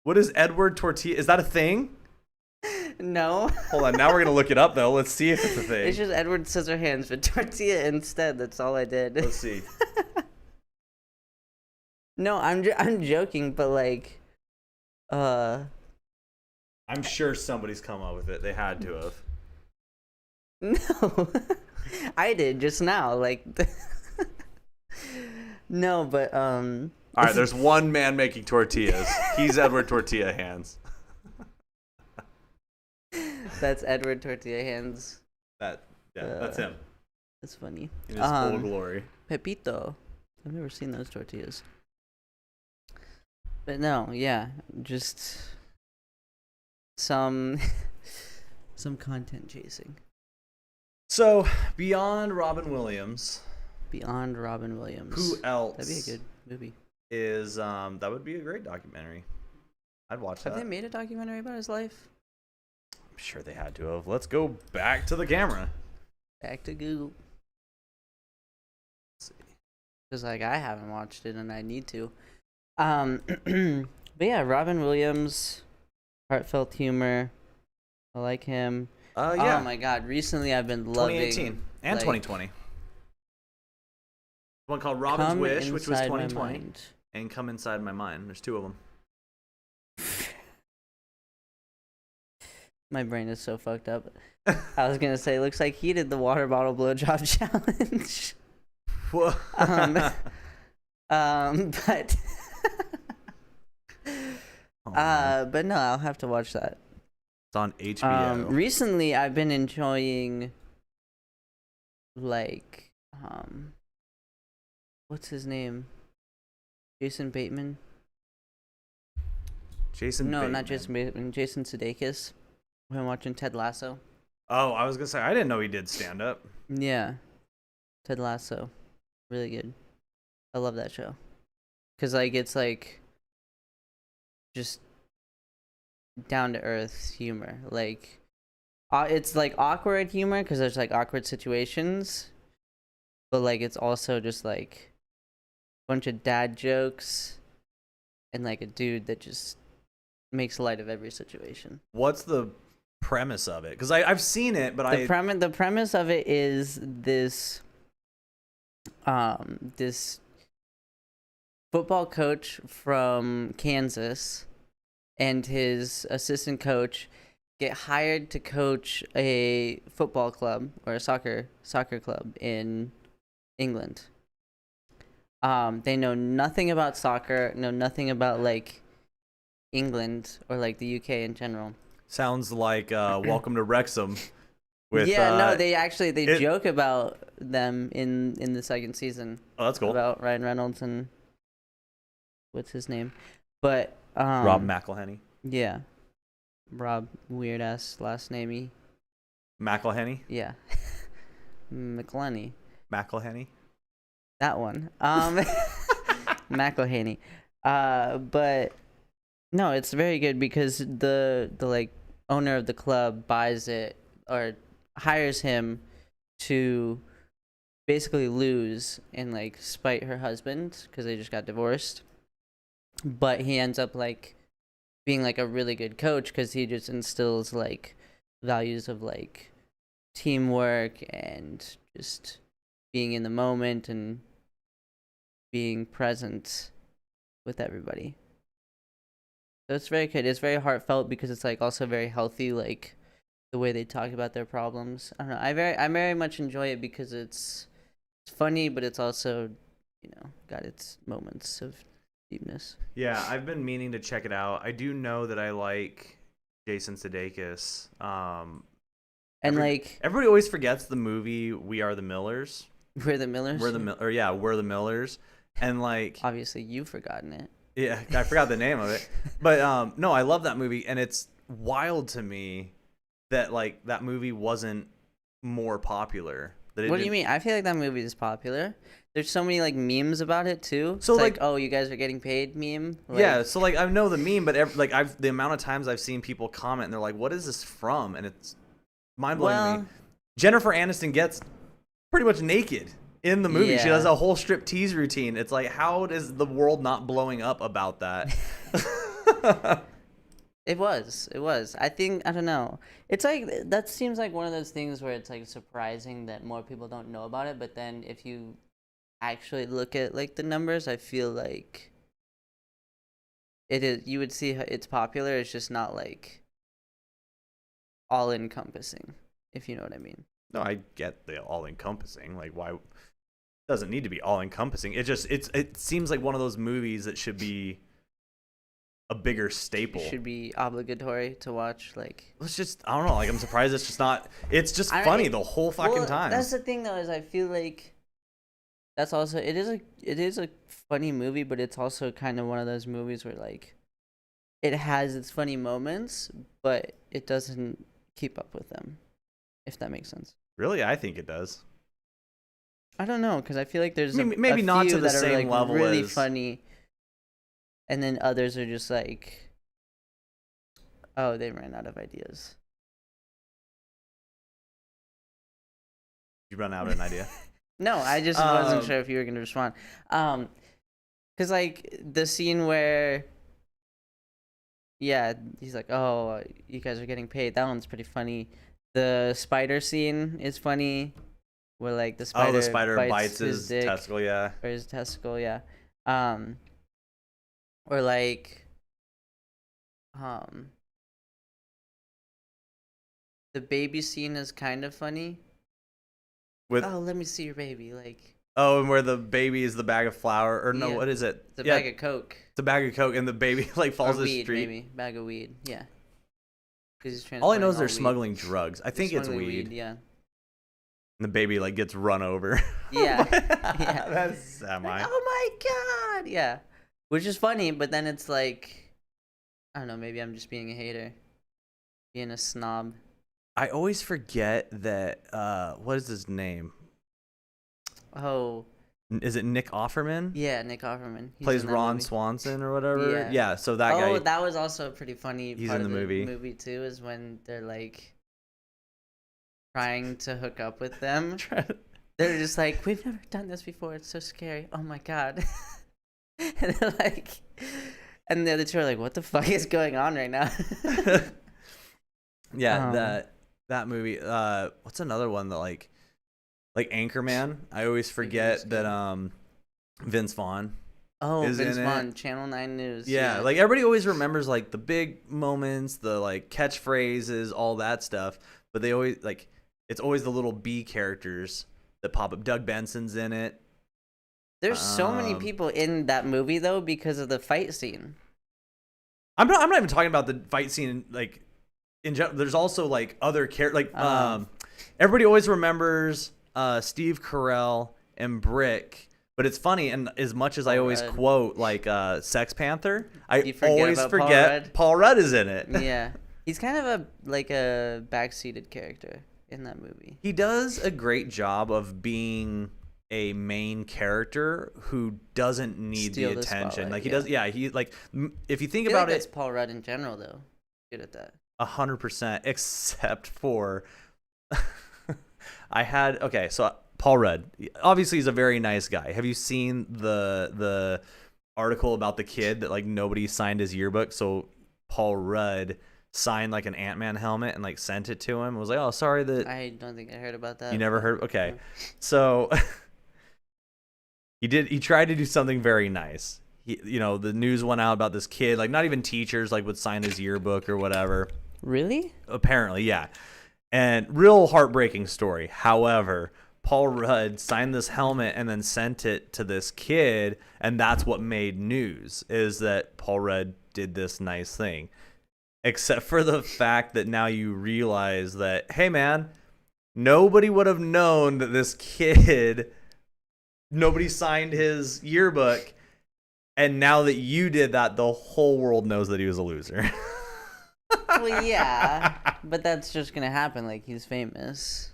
What is Edward Tortilla? Is that a thing? No. Hold on. Now we're gonna look it up though. Let's see if it's a thing. It's just Edward Scissorhands, but tortilla instead. That's all I did. Let's see. No, I'm joking, but like, I'm sure somebody's come up with it. They had to have. no, I did just now. Like, no, but All right, there's one man making tortillas. He's Edward Tortilla Hands. that's Edward Tortilla Hands. That's him That's funny. in his full glory. Pepito. I've never seen those tortillas. But no, yeah, just some content chasing. So beyond Robin Williams, Beyond Robin Williams. Who else? That'd be a good movie. Is that would be a great documentary. I'd watch that. Have they made a documentary about his life? I'm sure they had to have. Let's go back to the camera. Back to Google. Let's see. Because like I haven't watched it and I need to. But yeah, Robin Williams, heartfelt humor. I like him. Yeah. Oh my god! Recently, I've been loving 2018 and like, 2020. One called Robin's Come Wish, which was Inside My 2020, Mind. and Come Inside My Mind. There's two of them. My brain is so fucked up. I was gonna say, looks like he did the water bottle blowjob challenge. Whoa. But Oh, man. but no, I'll have to watch that. It's on HBO. Recently, I've been enjoying, like, what's his name? Jason Bateman? Jason. No, Bateman. not Jason Bateman. Jason Sudeikis. I've been watching Ted Lasso. Oh, I was gonna say I didn't know he did stand up. Yeah, Ted Lasso, really good. I love that show, cause like it's like just down to earth humor. Like, it's like awkward humor because there's like awkward situations, but like it's also just like a bunch of dad jokes and like a dude that just makes light of every situation. What's the premise of it? Because I've seen it, but The premise of it is this this football coach from Kansas and his assistant coach get hired to coach a football club or a soccer club in England. They know nothing about soccer, know nothing about like England or like the UK in general. sounds like Welcome to Wrexham. With, no, they joke about them in the second season. Oh, that's cool. About Ryan Reynolds and what's his name, but Rob McElhenney. Yeah, Rob, weird ass last namey. McElhenney. Yeah, McElhenney. McElhenney. That one. McElhenney. But no, it's very good because the like owner of the club buys it or hires him to basically lose and like spite her husband because they just got divorced. But he ends up like being like a really good coach because he just instills like values of like teamwork and just being in the moment and being present with everybody. So it's very good. It's very heartfelt because it's like also very healthy, like the way they talk about their problems. I don't know. I very much enjoy it because it's funny, but it's also, you know, got its moments of deepness. Yeah, I've been meaning to check it out. I do know that I like Jason Sudeikis. Everybody always forgets the movie We Are the Millers. We're the Millers. We're the Millers, and like obviously you've forgotten it. Yeah, I forgot the name of it, but no, I love that movie, and it's wild to me that like that movie wasn't more popular. What do you mean? I feel like that movie is popular. There's so many like memes about it too. So it's like, oh, you guys are getting paid meme. Like, yeah, so like I know the meme, but the amount of times I've seen people comment and they're like, "What is this from?" And it's mind blowing to me. Jennifer Aniston gets pretty much naked in the movie. Yeah. She does a whole strip tease routine. It's like, how is the world not blowing up about that? It was. I don't know. It's like, that seems like one of those things where it's like surprising that more people don't know about it. But then if you actually look at like the numbers, I feel like it is, you would see it's popular. It's just not like all encompassing, if you know what I mean. No, I get the all encompassing. Like, why it doesn't need to be all encompassing. It seems like one of those movies that should be a bigger staple. It should be obligatory to watch. Like, It's just, I don't know. Like, I'm surprised it's just not. It's just funny the whole fucking time. That's the thing, though, is I feel like that's also, it is a funny movie, but it's also kind of one of those movies where like it has its funny moments, but it doesn't keep up with them, if that makes sense. Really, I think it does. I don't know, because I feel like there's Maybe a not few to the that are same like level really as- funny, and then others are just like, oh, they ran out of ideas. You run out of an idea. No, I just wasn't Um, sure if you were gonna respond. Cause like the scene where, yeah, he's like, oh, you guys are getting paid. That one's pretty funny. The spider scene is funny, where like the spider, the spider bites his his dick testicle. Yeah. or his testicle, yeah. Or like, um, the baby scene is kind of funny. With Oh, let me see your baby, like. and where the baby is the bag of flour, or no, Yeah. what is it? The Yeah, bag of coke. it's a bag of Coke, and the baby like falls Or in the weed, street. maybe. Bag of weed, yeah. Because he's All I know transporting is they're weed. smuggling drugs. I They're think it's smuggling weed. Yeah. And the baby like gets run over. Yeah. Yeah. That's semi. Like, oh my god! Yeah. Which is funny, but then it's like, I don't know, maybe I'm just being a hater. Being a snob. I always forget that. What is his name? Oh, Is it Nick Offerman? yeah, Nick Offerman. He's Plays in that Ron movie. Swanson or whatever. Yeah. Yeah. So that Oh, guy. that was also a pretty funny He's part in of the movie. movie too, is when they're like trying to hook up with them. They're just like, we've never done this before. It's so scary. Oh my god. And they're like, and the other two are like, what the fuck is going on right now? Yeah, that movie. What's another one that like Anchorman? I always was forget good. that Vince Vaughn. Oh, Is Vince in it. Vaughn, Channel 9 News. Yeah, like everybody always remembers like the big moments, the like catchphrases, all that stuff. But they always like it's always the little B characters that pop up. Doug Benson's in it. There's so many Um, people in that movie though because of the fight scene. I'm not even talking about the fight scene like in general. There's also like other characters everybody always remembers Steve Carell and Brick, but it's funny, and as much as I Paul always Rudd. quote like Sex Panther, I You forget always about Paul forget Rudd? Paul Rudd is in it. Yeah. He's kind of a backseated character in that movie. He does a great job of being a main character who doesn't need Steal the the attention. spotlight, Like he yeah. does, yeah. He like if you think I feel about like it, that's Paul Rudd in general though. Good at that. 100%, except for so Paul Rudd, obviously he's a very nice guy. Have you seen the article about the kid that like nobody signed his yearbook, so Paul Rudd signed like an Ant-Man helmet and like sent it to him? It was like, oh, sorry that I don't think I heard about that. you never heard. Okay, No. so he tried to do something very nice. The news went out about this kid, like not even teachers like would sign his yearbook or whatever. Really? Apparently, yeah. And real heartbreaking story. However, Paul Rudd signed this helmet and then sent it to this kid, and that's what made news, is that Paul Rudd did this nice thing. Except for the fact that now you realize that, hey man, nobody would have known that this kid, nobody signed his yearbook, and now that you did that, the whole world knows that he was a loser. Well, yeah, but that's just gonna happen. Like he's famous.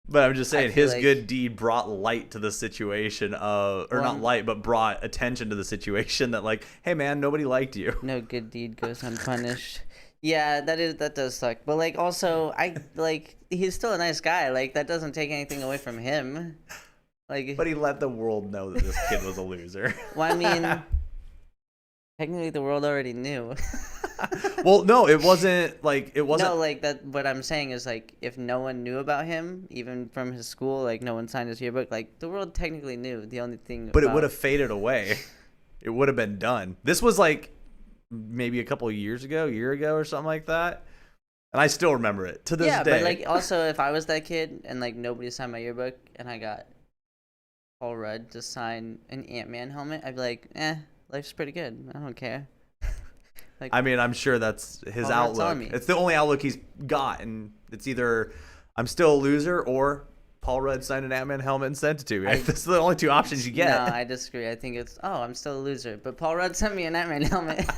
But I'm just saying, feel his like- good deed brought light to the situation or not One- light, but brought attention to the situation that like, hey man, nobody liked you. No good deed goes unpunished. Yeah, that does suck. But like also, he's still a nice guy. Like that doesn't take anything away from him. Like, But he let the world know that this kid was a loser. well, I mean, technically the world already knew. Well, no, it wasn't. No, like that. What I'm saying is like, if no one knew about him, even from his school, like no one signed his yearbook, like the world technically knew. The only thing. But it about- would have faded away. It would have been done. This was like maybe a couple of years ago, a year ago or something like that. And I still remember it to this Yeah, day. but like also, if I was that kid and like nobody signed my yearbook and I got Paul Rudd to sign an Ant-Man helmet, I'd be like, life's pretty good. I don't care. Like, I mean, I'm sure that's his Paul Rudd's on outlook. me. It's the only outlook he's got, and it's either I'm still a loser or Paul Rudd signed an Ant-Man helmet and sent it to me. That's the only two options you get. No, I disagree. I think it's I'm still a loser, but Paul Rudd sent me an Ant-Man helmet.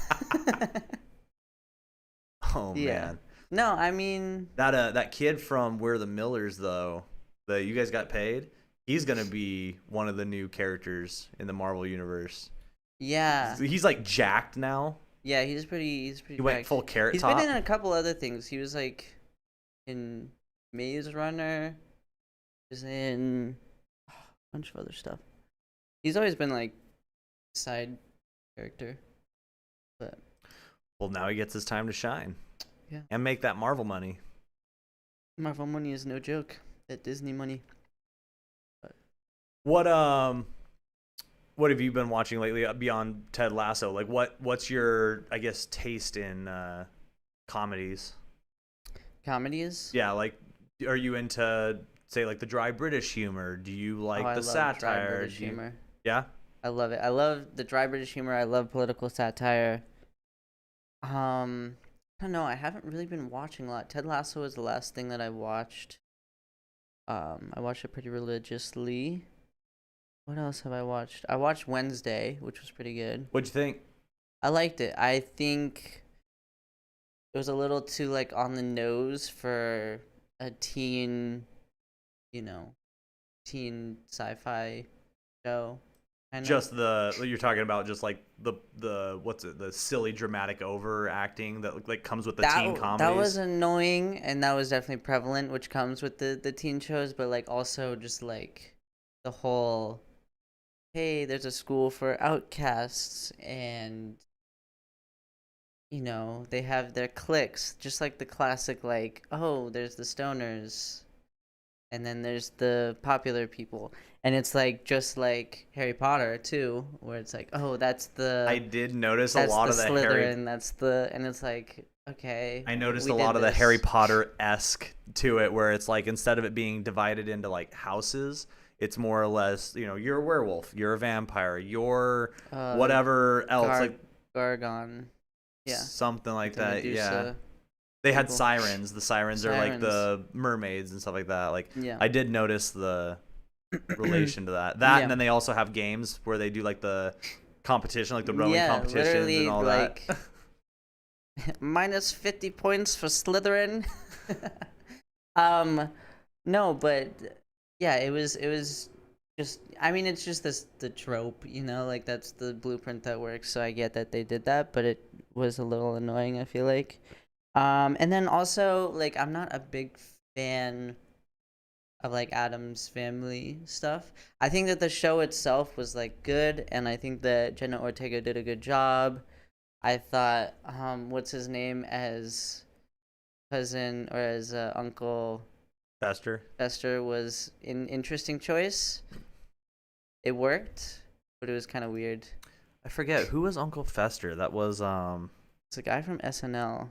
Oh Yeah. man, No, I mean, that kid from Where the Millers though, that you guys got paid. he's gonna be one of the new characters in the Marvel universe. Yeah. He's like jacked now. Yeah, he's pretty He went jacked. full carrot He's top. been in a couple other things. He was like in Maze Runner. He was in a bunch of other stuff. He's always been like side character. But Well, now he gets his time to shine. Yeah. And make that Marvel money. Marvel money is no joke. That Disney money. What have you been watching lately beyond Ted Lasso? Like what's your, I guess, taste in comedies? Comedies? Yeah, like are you into, say, like the dry British humor? Do you like I the love satire? Dry British humor. Yeah? I love it. I love the dry British humor. I love political satire. I don't know. I haven't really been watching a lot. Ted Lasso was the last thing that I watched. I watched it pretty religiously. What else have I watched? I watched Wednesday, which was pretty good. What'd you think? I liked it. I think it was a little too like on the nose for a teen, teen sci-fi show. Kinda. Just you're talking about just like the what's it, the silly dramatic overacting that like comes with the teen comedies. That was annoying, and that was definitely prevalent, which comes with the teen shows, but like also just like the whole, hey, there's a school for outcasts, and they have their cliques, just like the classic, like, oh, there's the stoners, and then there's the popular people. And it's like just like Harry Potter too, where it's like, oh, that's the. I did notice a lot of the Slytherin. And it's like, okay. I noticed a lot of the Harry Potter-esque to it, where it's like instead of it being divided into like houses, it's more or less, you're a werewolf, you're a vampire, you're whatever else, like Gargon, yeah, something like that. Medusa. Yeah, they had sirens. The sirens are like the mermaids and stuff like that. Like, yeah. I did notice the relation to that. Yeah. And then they also have games where they do like the competition, like the rowing competitions and all like, that. minus 50 points for Slytherin. No, but yeah, it was just, I mean, it's just the trope, like that's the blueprint that works. So I get that they did that, but it was a little annoying, I feel like. And then also, like, I'm not a big fan of like Adam's Family stuff. I think that the show itself was like good, and I think that Jenna Ortega did a good job. I thought what's his name as cousin or as Uncle Fester was an interesting choice. It worked, but it was kind of weird. I forget who was Uncle Fester. That was It's a guy from SNL.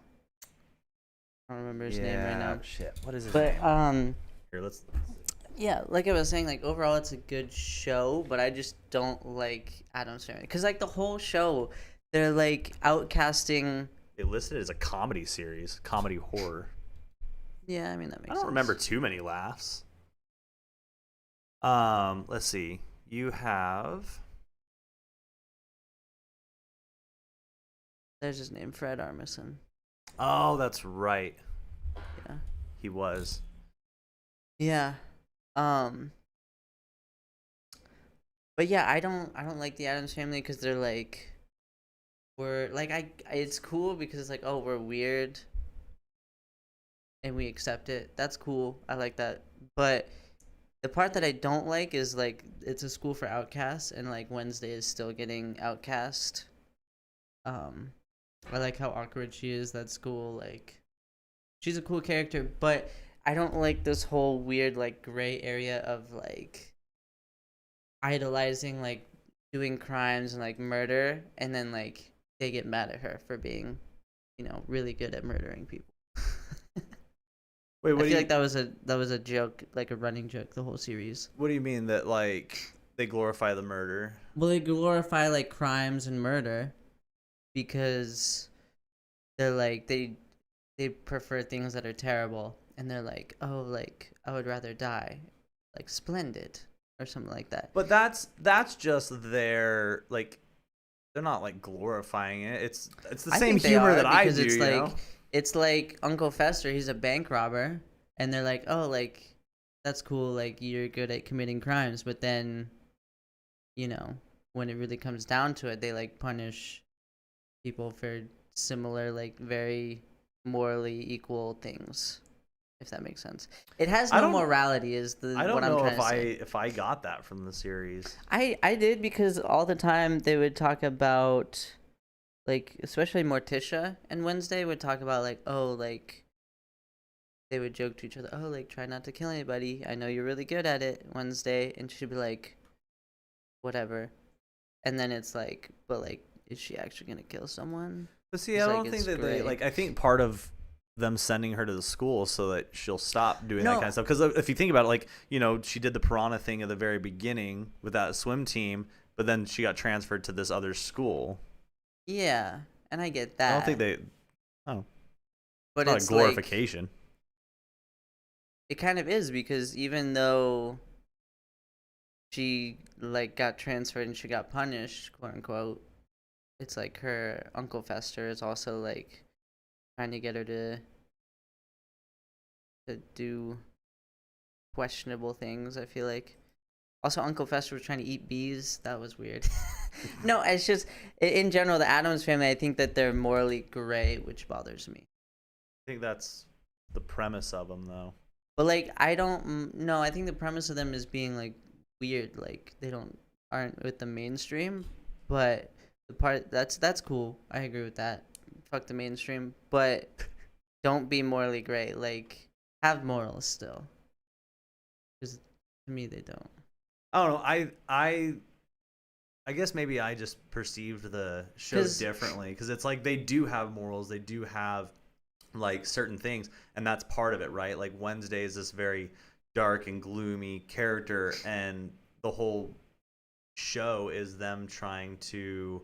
I don't remember his name right now. Shit, what is his But name? Here, let's. yeah, like I was saying, like overall it's a good show, but I just don't like Addams Family because like the whole show, they're like outcasting. They listed it as a comedy series, comedy horror. Yeah, I mean that makes sense. I don't remember too many laughs. Let's see. You have. There's his name, Fred Armisen. Oh, that's right. Yeah. He was. Yeah. But yeah, I don't like the Addams Family because they're like, we're like it's cool because it's like, oh, we're weird and we accept it. That's cool. I like that. But the part that I don't like is like it's a school for outcasts and like Wednesday is still getting outcast. I like how awkward she is. That school, like, she's a cool character, but I don't like this whole weird like gray area of like idolizing like doing crimes and like murder, and then like they get mad at her for being, really good at murdering people. Wait, I feel like that was a joke, like a running joke, the whole series. What do you mean that like they glorify the murder? Well, they glorify like crimes and murder because they're like they prefer things that are terrible, and they're like, oh, like I would rather die, like splendid or something like that. But that's just their like. They're not like glorifying it. It's the same humor that I do. It's like it's like Uncle Fester. He's a bank robber, and they're like, oh, like that's cool. Like you're good at committing crimes, but then, when it really comes down to it, they like punish people for similar, like very morally equal things. If that makes sense. It has no morality. Is the I don't what I'm know trying if to I say. if I got that from the series. I did because all the time they would talk about, like, especially Morticia and Wednesday would talk about, like, oh, like, they would joke to each other, oh, like, try not to kill anybody. I know you're really good at it, Wednesday. And she'd be like, whatever. And then it's like, but, like, is she actually going to kill someone? But see, It's I like, don't think it's that gray. they like. I think part of them sending her to the school so that she'll stop doing that kind of stuff. Because if you think about it, like, she did the piranha thing at the very beginning with that swim team, but then she got transferred to this other school. Yeah, and I get that. I don't think they. Oh, but not it's a glorification. Like, it kind of is, because even though she like got transferred and she got punished, quote unquote, it's like her Uncle Fester is also like trying to get her to do questionable things, I feel like. Also, Uncle Fester was trying to eat bees. That was weird. No, it's just, in general, the Addams family, I think that they're morally gray, which bothers me. I think that's the premise of them, though. But, like, I don't know. I think the premise of them is being, like, weird. Like, they aren't with the mainstream. But the part, that's cool. I agree with that. Fuck the mainstream. But don't be morally gray. Like, have morals still. Because to me, they don't. I don't know. I guess maybe I just perceived the show differently, because it's like they do have morals, they do have like certain things, and that's part of it, right? Like Wednesday is this very dark and gloomy character, and the whole show is them trying to,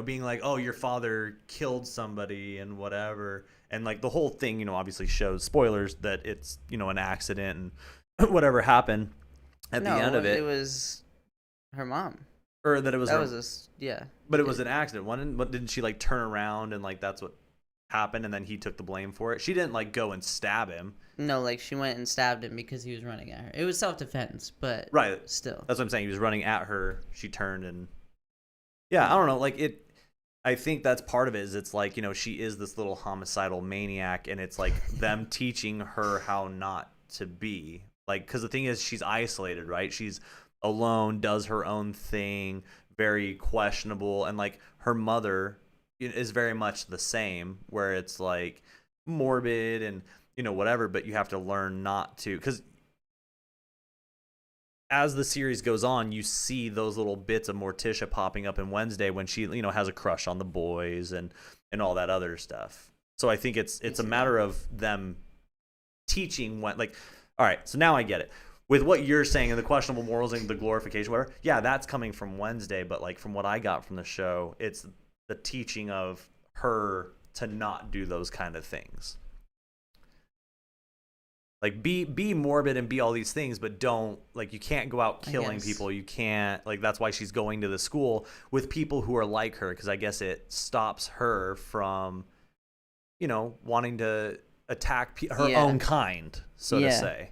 being like, oh, your father killed somebody and whatever, and like the whole thing, obviously shows, spoilers, that it's an accident and whatever happened at the end of it. It was her mom. Or that it was yeah. But it was an accident. Didn't she like turn around and like that's what happened, and then he took the blame for it? She didn't like go and stab him. No, like she went and stabbed him because he was running at her. It was self-defense, but right, still. That's what I'm saying. He was running at her. She turned and I don't know. Like it. I think that's part of it. Is it's like she is this little homicidal maniac, and it's like them teaching her how not to be. Like, because the thing is, she's isolated, right? She's alone, does her own thing, very questionable, and like her mother is very much the same, where it's like morbid and whatever, but you have to learn not to, because as the series goes on, you see those little bits of Morticia popping up in Wednesday when she has a crush on the boys and all that other stuff. So I think it's a matter of them teaching when, like, all right, so now I get it. With what you're saying and the questionable morals and the glorification, whatever, yeah, that's coming from Wednesday. But like from what I got from the show, it's the teaching of her to not do those kind of things. Like be morbid and be all these things, but don't, like, you can't go out killing people. You can't, like, that's why she's going to the school with people who are like her, because I guess it stops her from, wanting to attack her own kind, so to say.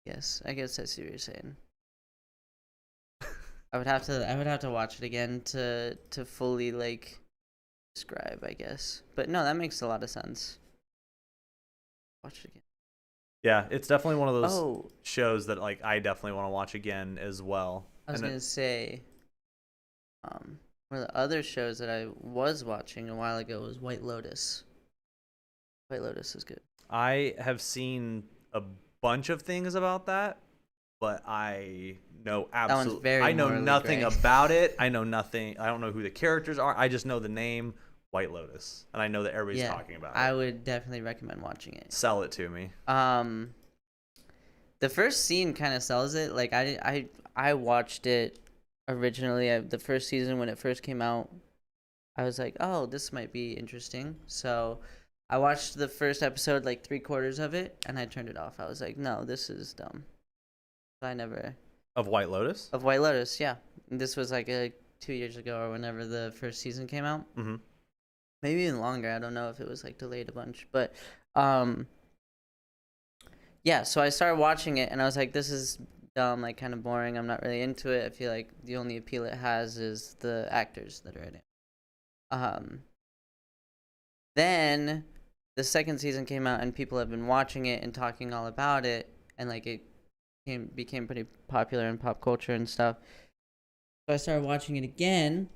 Yes, I guess I see what you're saying. I would have to watch it again to fully like describe, I guess. But no, that makes a lot of sense. Watch it again. Yeah, it's definitely one of those shows that like I definitely want to watch again as well. I was gonna say, one of the other shows that I was watching a while ago was White Lotus. White Lotus is good. I have seen a bunch of things about that, but I know absolutely. I know nothing about it. I know nothing. I don't know who the characters are. I just know the name White Lotus, and I know that everybody's talking about it. I would definitely recommend watching it. Sell it to me. The first scene kind of sells it. Like I watched it originally. The first season when it first came out, I was like, oh, this might be interesting. So I watched the first episode, like 3/4 of it, and I turned it off. I was like, no, this is dumb. I never. Of White Lotus? Of White Lotus, yeah. This was like 2 years ago or whenever the first season came out. Mm-hmm. Maybe even longer. I don't know if it was like delayed a bunch, but yeah, so I started watching it and I was like, this is dumb, like kind of boring. I'm not really into it. I feel like the only appeal it has is the actors that are in it. Then the second season came out and people have been watching it and talking all about it, and like it became pretty popular in pop culture and stuff. So I started watching it again.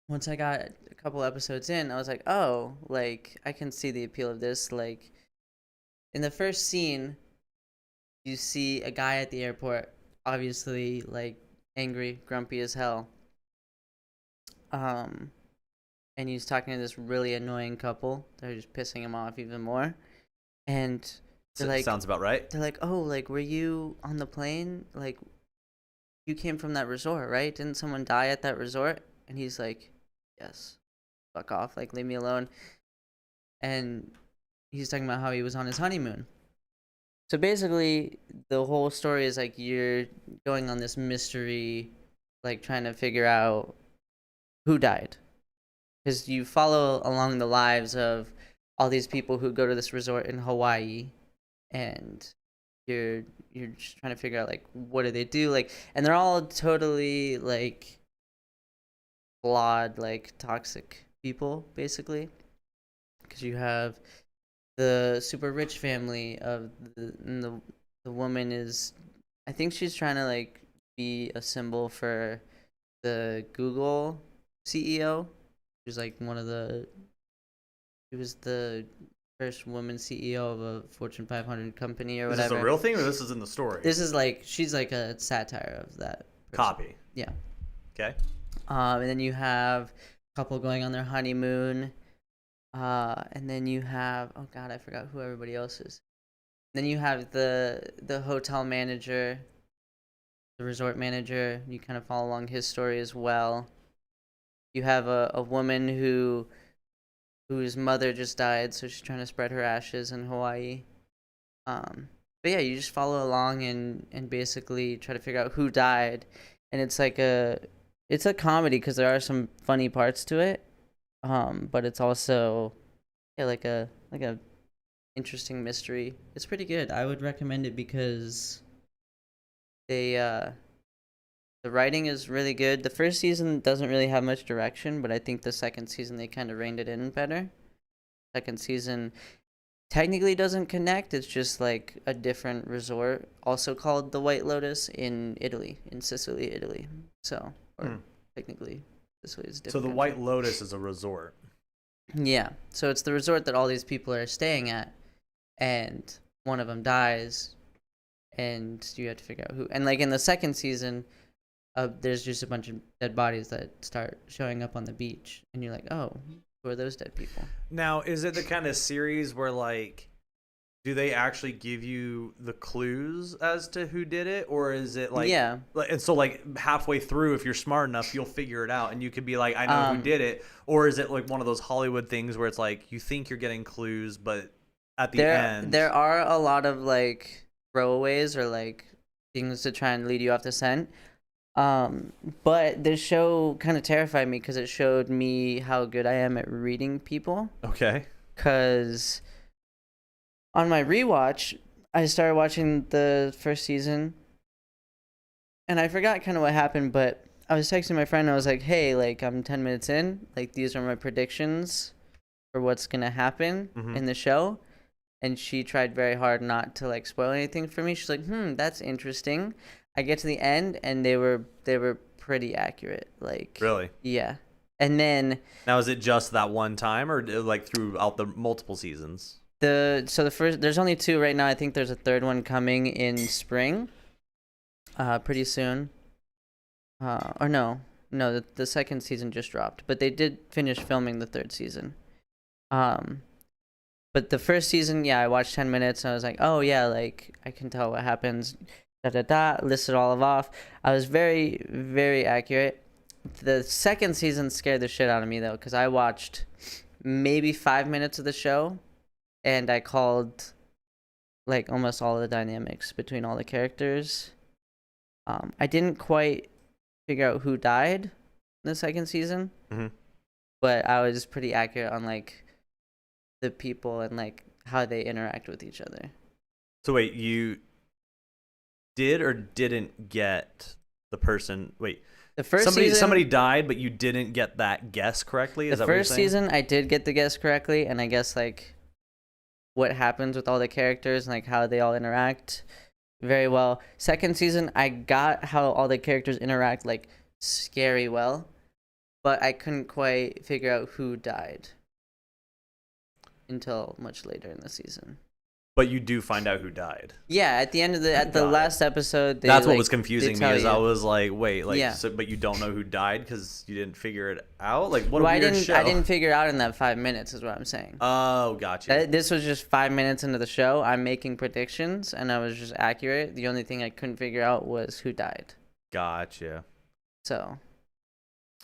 Once I got a couple episodes in, I was like, oh, like I can see the appeal of this. Like in the first scene, you see a guy at the airport, obviously like angry, grumpy as hell. And he's talking to this really annoying couple. They're just pissing him off even more. And they're like, sounds about right. they're like, oh, like, were you on the plane? Like, you came from that resort, right? Didn't someone die at that resort? And he's like, yes. Fuck off. Like, leave me alone. And he's talking about how he was on his honeymoon. So basically, the whole story is like you're going on this mystery, like trying to figure out who died. Because you follow along the lives of all these people who go to this resort in Hawaii, and you're just trying to figure out like what do they do, like, and they're all totally like flawed, like toxic people basically. Because you have the super rich family of the woman is, I think she's trying to like be a symbol for the Google CEO. She was like she was the first woman CEO of a Fortune 500 company or whatever. Is this a real thing or this is in the story? This is like, she's like a satire of that person. Copy. Yeah. Okay. And then you have a couple going on their honeymoon. And then you have, oh god, I forgot who everybody else is. Then you have the hotel manager, the resort manager. You kind of follow along his story as well. You have a woman whose mother just died, so she's trying to spread her ashes in Hawaii. But yeah, you just follow along and basically try to figure out who died. And it's like it's a comedy because there are some funny parts to it. But it's also like a interesting mystery. It's pretty good. I would recommend it because the writing is really good. The first season doesn't really have much direction, but I think the second season they kind of reined it in better. Second season technically doesn't connect. It's just like a different resort, also called the White Lotus in Italy, in Sicily, Italy. So, technically, Sicily is different. So the White Lotus is a resort. Yeah. So it's the resort that all these people are staying at, and one of them dies, and you have to figure out who. And like in the second season, there's just a bunch of dead bodies that start showing up on the beach, and you're like, oh, who are those dead people? Now, is it the kind of series where like, do they actually give you the clues as to who did it, or is it like, yeah, and so like halfway through, if you're smart enough, you'll figure it out, and you could be like, I know who did it, or is it like one of those Hollywood things where it's like you think you're getting clues, but at the end, there are a lot of like throwaways or like things to try and lead you off the scent. But the show kind of terrified me because it showed me how good I am at reading people. Okay. Because on my rewatch, I started watching the first season, and I forgot kind of what happened, but I was texting my friend, and I was like, hey, like, I'm 10 minutes in. Like, these are my predictions for what's going to happen in the show. And she tried very hard not to, like, spoil anything for me. She's like, that's interesting. I get to the end, and they were pretty accurate. Like, really? Yeah. And then now, is it just that one time, or like throughout the multiple seasons? The first, there's only 2 right now. I think there's a third one coming in spring, pretty soon. Or no, the second season just dropped, but they did finish filming the third season. But the first season, yeah, I watched 10 minutes and I was like, oh yeah, like I can tell what happens. Listed all off. I was very, very accurate. The second season scared the shit out of me though, because I watched maybe 5 minutes of the show, and I called like almost all of the dynamics between all the characters. I didn't quite figure out who died in the second season, but I was pretty accurate on like the people and like how they interact with each other. So wait, you did or didn't get the person? Wait, The first somebody season, somebody died, but you didn't get that guess correctly. Is the that what you're first saying? season, I did get the guess correctly, and I guess like what happens with all the characters and like how they all interact very well. Second season, I got how all the characters interact like scary well, but I couldn't quite figure out who died until much later in the season. But you do find out who died. Yeah, at the end of the Got it. last episode, they, That's what like, was confusing they me. tell Is you. I was like, wait, like, Yeah. so, but you don't know who died because you didn't figure it out. Like, what Well, a weird show. I didn't figure it out in that 5 minutes, is what I'm saying. Oh, gotcha. This was just 5 minutes into the show. I'm making predictions, and I was just accurate. The only thing I couldn't figure out was who died. Gotcha. So,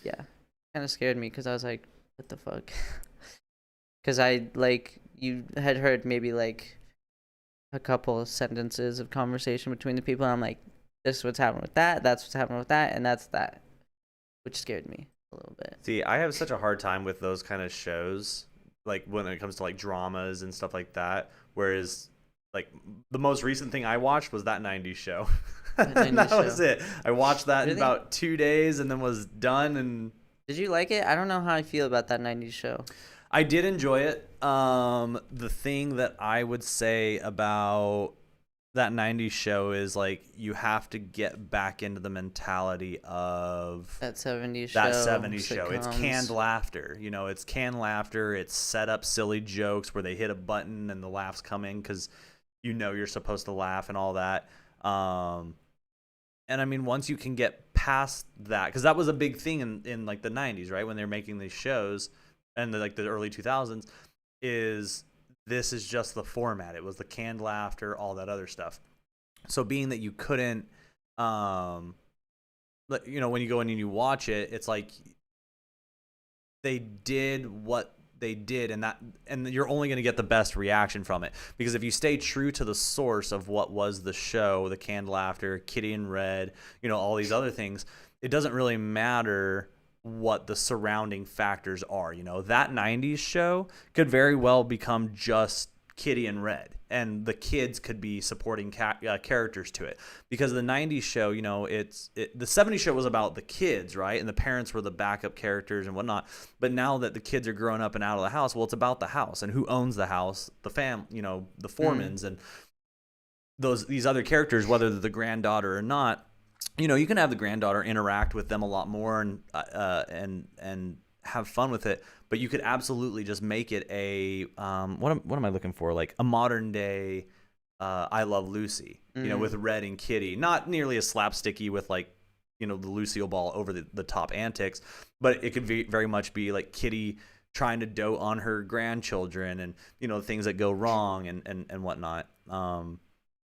yeah, kind of scared me because I was like, "What the fuck?" Because you had heard maybe like a couple of sentences of conversation between the people. And I'm like, "This is what's happening with that. That's what's happening with that, and that's that," which scared me a little bit. See, I have such a hard time with those kind of shows, like when it comes to like dramas and stuff like that. Whereas, like the most recent thing I watched was that '90s show. That 90s That was show. it. I watched that in Really? about 2 days and then was done. And Did you like it? I don't know how I feel about that '90s show. I did enjoy it. The thing that I would say about that '90s show is like you have to get back into the mentality of That '70s that show. 70s show. It's sitcoms. canned laughter. You know, it's canned laughter. It's set up silly jokes where they hit a button and the laughs come in because you know you're supposed to laugh and all that. And I mean, once you can get past that, because that was a big thing in like the 90s, right? When they were making these shows and like the early 2000s, this is just the format. It was the canned laughter, all that other stuff. So being that you couldn't, when you go in and you watch it, it's like they did what they did, and you're only going to get the best reaction from it, because if you stay true to the source of what was the show, the canned laughter, Kitty and Red, all these other things, it doesn't really matter what the surrounding factors are. That 90s show could very well become just Kitty and Red, and the kids could be supporting characters to it, because the 90s show, the 70s show was about the kids, right, and the parents were the backup characters and whatnot. But now that the kids are growing up and out of the house, well, it's about the house and who owns the house, the the Foremans, and these other characters, whether they're the granddaughter or not. You can have the granddaughter interact with them a lot more and have fun with it, but you could absolutely just make it a what am I looking for? Like a modern day I Love Lucy, with Red and Kitty. Not nearly as slapsticky with like, the Lucille Ball over the top antics, but it could very much be like Kitty trying to dote on her grandchildren and things that go wrong and whatnot.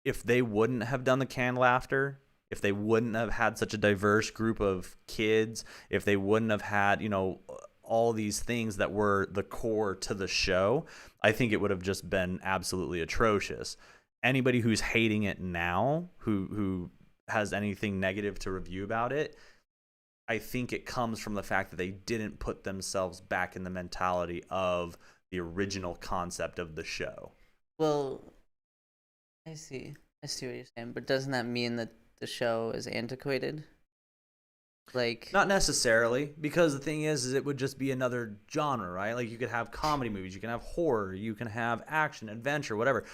If they wouldn't have done the canned laughter, if they wouldn't have had such a diverse group of kids, if they wouldn't have had, all these things that were the core to the show, I think it would have just been absolutely atrocious. Anybody who's hating it now, who has anything negative to review about it, I think it comes from the fact that they didn't put themselves back in the mentality of the original concept of the show. Well, I see what you're saying, but doesn't that mean that the show is antiquated? Like, not necessarily, because the thing is it would just be another genre, right? Like you could have comedy movies, you can have horror, you can have action, adventure, whatever.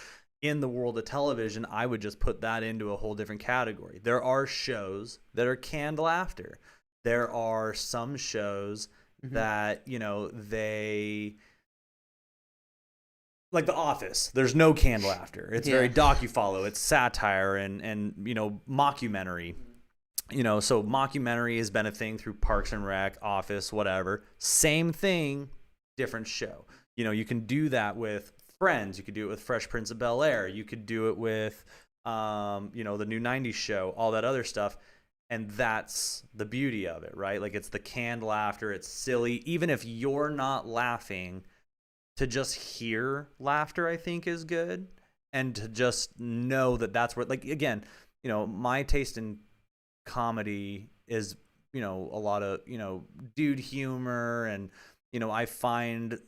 In the world of television, I would just put that into a whole different category. There are shows that are canned laughter. There are some shows that, they, like The Office, there's no canned laughter. It's very docu-follow. It's satire and mockumentary. So mockumentary has been a thing through Parks and Rec, Office, whatever. Same thing, different show. You can do that with Friends. You could do it with Fresh Prince of Bel-Air. You could do it with, the new 90s show, all that other stuff. And that's the beauty of it, right? Like it's the canned laughter. It's silly. Even if you're not laughing, to just hear laughter, I think, is good. And to just know that that's where, like, again, my taste in comedy is a lot of dude humor, and I find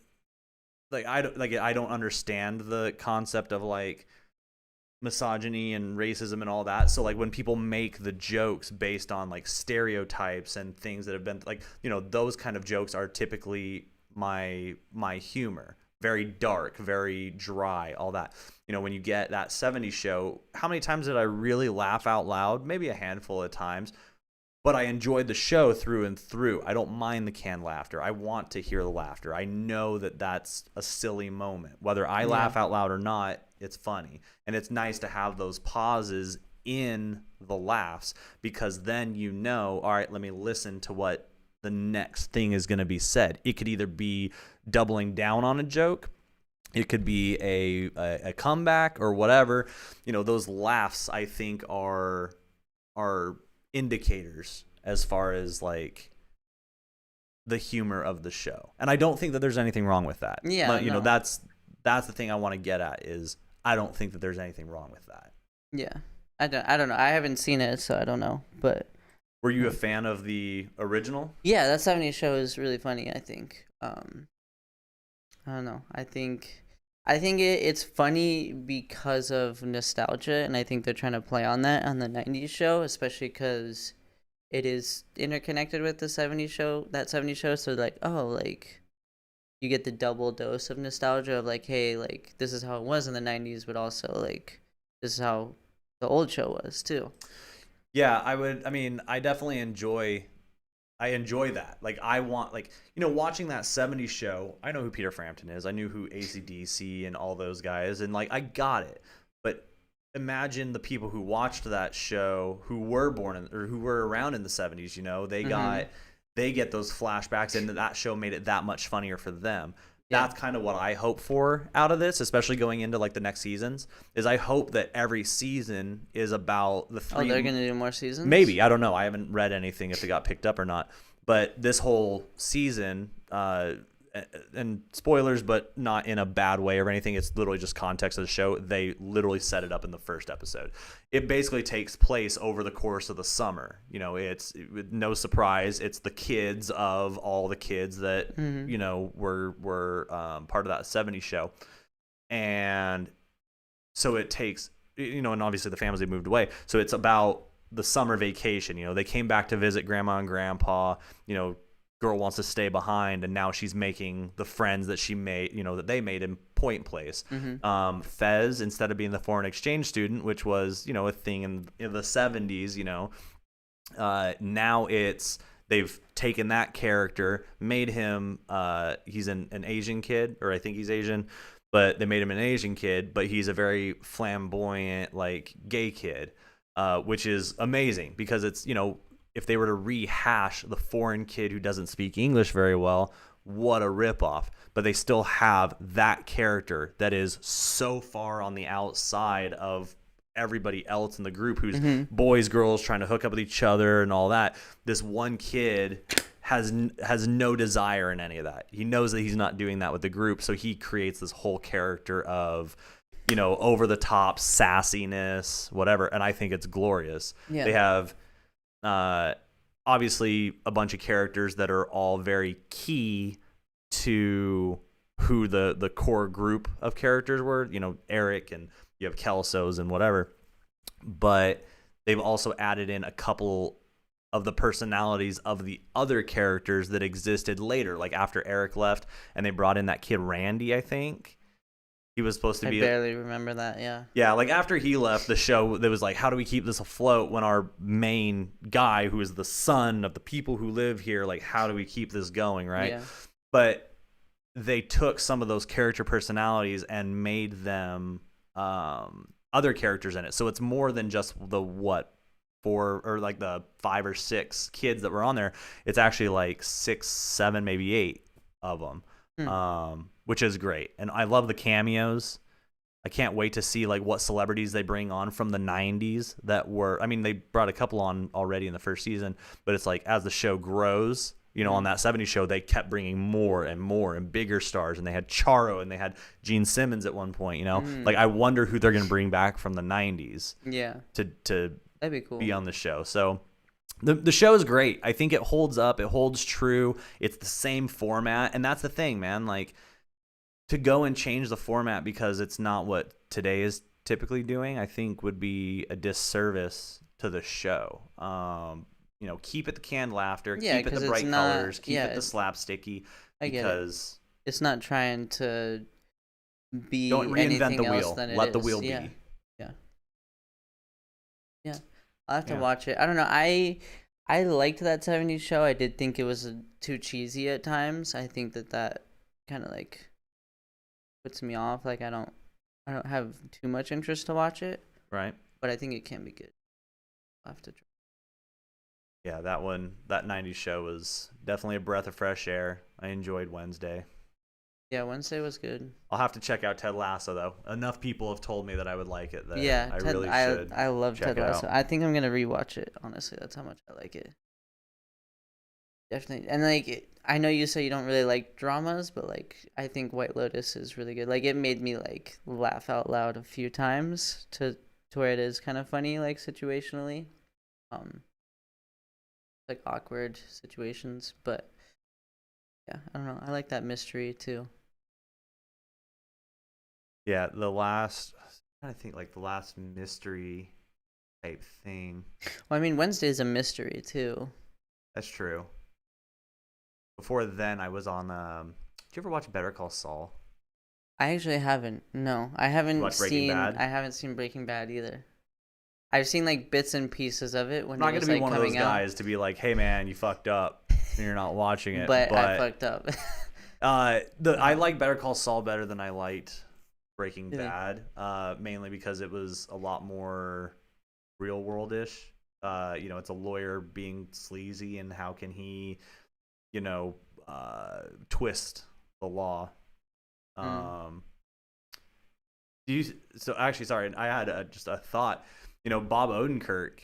I don't understand the concept of like misogyny and racism and all that. So like when people make the jokes based on like stereotypes and things that have been like, those kind of jokes are typically my humor. Very dark, very dry, all that. When you get that 70s show, how many times did I really laugh out loud? Maybe a handful of times. But I enjoyed the show through and through. I don't mind the canned laughter. I want to hear the laughter. I know that that's a silly moment. Whether I laugh out loud or not, it's funny. And it's nice to have those pauses in the laughs, because then all right, let me listen to what the next thing is going to be said. It could either be doubling down on a joke. It could be a comeback or whatever. Those laughs, I think, are indicators as far as like the humor of the show. And I don't think that there's anything wrong with that. Yeah. But, that's the thing I want to get at, is I don't think that there's anything wrong with that. Yeah. I don't know. I haven't seen it, so I don't know. But were you a fan of the original? yeah, that 70s show is really funny, I think. I don't know. I think it's funny because of nostalgia, and I think they're trying to play on that on the 90s show, especially because it is interconnected with the 70s show, so like, you get the double dose of nostalgia of like, hey, like, this is how it was in the 90s, but also like, this is how the old show was too. Yeah, I definitely enjoy that. Like, I want, like, watching that 70s show, I know who Peter Frampton is. I knew who AC/DC and all those guys, and, like, I got it. But imagine the people who watched that show who were who were around in the 70s, they get those flashbacks, and that show made it that much funnier for them. Yeah. That's kind of what I hope for out of this, especially going into like the next seasons, is I hope that every season is about the three. Oh, they're going to do more seasons? Maybe. I don't know. I haven't read anything if it got picked up or not. But this whole season, and spoilers, but not in a bad way or anything. It's literally just context of the show. They literally set it up in the first episode. It basically takes place over the course of the summer. It's no surprise. It's the kids of all the kids that were part of that 70s show, and so it takes and obviously the families, they moved away. So it's about the summer vacation. They came back to visit grandma and grandpa. Girl wants to stay behind, and now she's making the friends that she made, that they made in Point Place. Fez, instead of being the foreign exchange student, which was, a thing in the 70s, now they've taken that character, made him, he's an Asian kid, or I think he's Asian, but they made him an Asian kid, but he's a very flamboyant, like, gay kid, which is amazing, because it's, if they were to rehash the foreign kid who doesn't speak English very well, what a ripoff. But they still have that character that is so far on the outside of everybody else in the group, who's boys, girls trying to hook up with each other and all that. This one kid has no desire in any of that. He knows that he's not doing that with the group, so he creates this whole character of, over the top sassiness, whatever. And I think it's glorious. Yeah. They have obviously a bunch of characters that are all very key to who the core group of characters were, Eric, and you have Kelso's and whatever, but they've also added in a couple of the personalities of the other characters that existed later, like after Eric left, and they brought in that kid Randy, I think. He was supposed to be. I barely remember that. Yeah. Yeah, like after he left the show, there was like, how do we keep this afloat when our main guy, who is the son of the people who live here, like, how do we keep this going, right? Yeah. But they took some of those character personalities and made them other characters in it. So it's more than just the 5 or 6 kids that were on there. It's actually like 6, 7, maybe 8 of them. Which is great. And I love the cameos. I can't wait to see like what celebrities they bring on from the 90s that were, they brought a couple on already in the first season, but it's like as the show grows, on that 70s show, they kept bringing more and more and bigger stars, and they had Charo and they had Gene Simmons at one point, like I wonder who they're going to bring back from the 90s. Yeah. To that'd be cool. Be on the show. So the show is great. I think it holds up. It holds true. It's the same format, and that's the thing, man. Like, to go and change the format because it's not what today is typically doing, I think would be a disservice to the show. Keep it the canned laughter, Yeah, keep it 'cause the it's bright not- colors, keep yeah, it the slapsticky, I get it. because It's not trying to be don't reinvent anything the else wheel. than it Let the is. wheel Yeah. be. Yeah, I'll have to Yeah. watch it. I don't know. I liked that '70s show. I did think it was too cheesy at times. I think that kind of like puts me off. Like I don't have too much interest to watch it, Right? but I think it can be good. I'll have to try. Yeah, that 90s show was definitely a breath of fresh air. I enjoyed Wednesday. Yeah, Wednesday was good. I'll have to check out Ted Lasso, though. Enough people have told me that I would like it that Yeah, I Ted, really should. I love check Ted it Lasso. out. I think I'm gonna rewatch it. Honestly, that's how much I like it. Definitely, and like I know you say you don't really like dramas, but like I think White Lotus is really good. Like it made me like laugh out loud a few times to where it is kind of funny, like situationally, like awkward situations. But yeah, I don't know. I like that mystery too. Yeah, I think like the last mystery type thing. Well, I mean Wednesday's a mystery too. That's true. Before then, I was on. Did you ever watch Better Call Saul? I actually haven't. No, I haven't watch Breaking seen. Bad? I haven't seen Breaking Bad either. I've seen like bits and pieces of it when I'm not it was gonna be like one of those coming out. guys to be like, "Hey, man, you fucked up, and you're not watching it." But I fucked up. I like Better Call Saul better than I liked Breaking Really? Bad, mainly because it was a lot more real world-ish. It's a lawyer being sleazy, and how can he, twist the law. So actually, sorry, I had just a thought. Bob Odenkirk,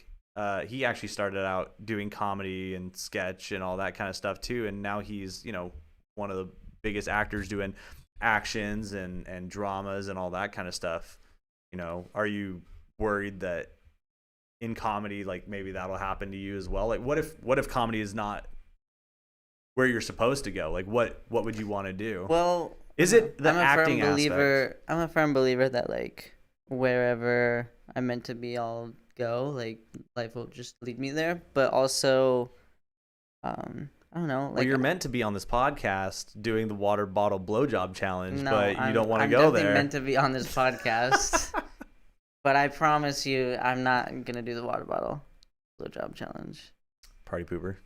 he actually started out doing comedy and sketch and all that kind of stuff too, and now he's one of the biggest actors doing actions and dramas and all that kind of stuff. Are you worried that in comedy, like maybe that'll happen to you as well? Like, what if comedy is not where you're supposed to go? Like, what would you want to do? Well, Is it the I'm a acting firm believer. aspect? I'm a firm believer that like wherever I'm meant to be, I'll go. Like life will just lead me there. But also, I don't know. Like Well, you're meant to be on this podcast doing the water bottle blowjob challenge, no, but you don't want to I'm go definitely there. meant to be on this podcast. But I promise you, I'm not gonna do the water bottle blowjob challenge. Party pooper.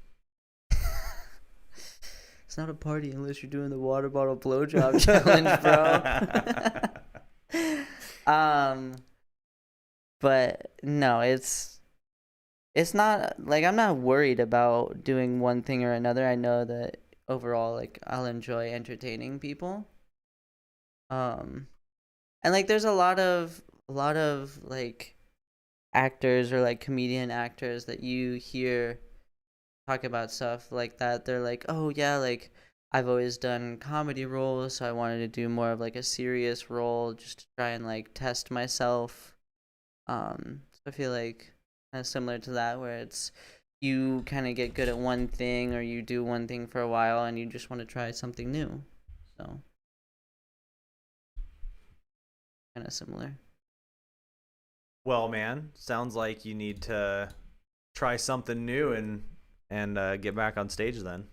It's not a party unless you're doing the water bottle blowjob challenge, bro. But no, it's not like I'm not worried about doing one thing or another. I know that overall, like I'll enjoy entertaining people. And like there's a lot of like actors or like comedian actors that you hear talk about stuff like that. They're like, oh yeah, like I've always done comedy roles, so I wanted to do more of like a serious role just to try and like test myself. So I feel like kind of similar to that, where it's you kind of get good at one thing or you do one thing for a while and you just want to try something new. So kind of similar. Well, man, sounds like you need to try something new and get back on stage then.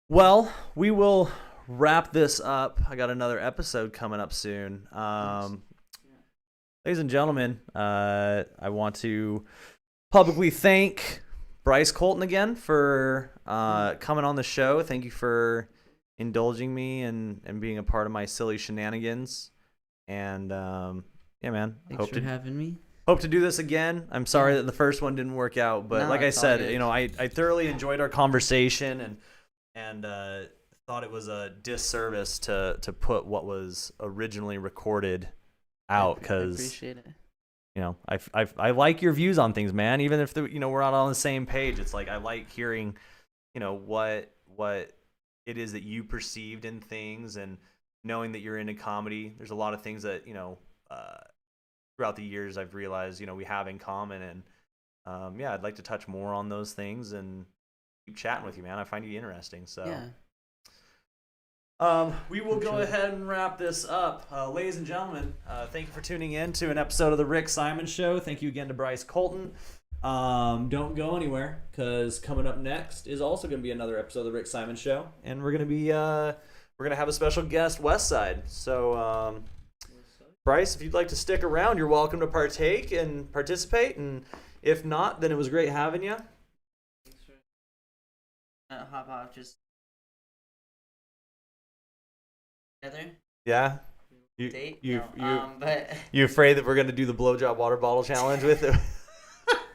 Well, we will wrap this up. I got another episode coming up soon. Ladies and gentlemen, I want to publicly thank Bryce Colton again for coming on the show. Thank you for indulging me and being a part of my silly shenanigans. And yeah, man. Thanks for having me. Hope to do this again. I'm sorry that the first one didn't work out, but No, like I it's all said, good. I thoroughly enjoyed our conversation and thought it was a disservice to put what was originally recorded out, I because appreciate it. I like your views on things, man. Even if we're not on the same page, it's like I like hearing what it is that you perceived in things, and knowing that you're into comedy. There's a lot of things that throughout the years I've realized we have in common, and yeah, I'd like to touch more on those things and keep chatting with you, man. I find you interesting. So Yeah. We will go ahead and wrap this up. Ladies and gentlemen, thank you for tuning in to an episode of The Rick Simon Show. Thank you again to Bryce Colton. Don't go anywhere, because coming up next is also going to be another episode of The Rick Simon Show. And we're going to be, we're going to have a special guest, Westside. So, Bryce, if you'd like to stick around, you're welcome to partake and participate. And if not, then it was great having you. Hop off just together. Yeah. Date? You but you afraid that we're gonna do the blowjob water bottle challenge with it?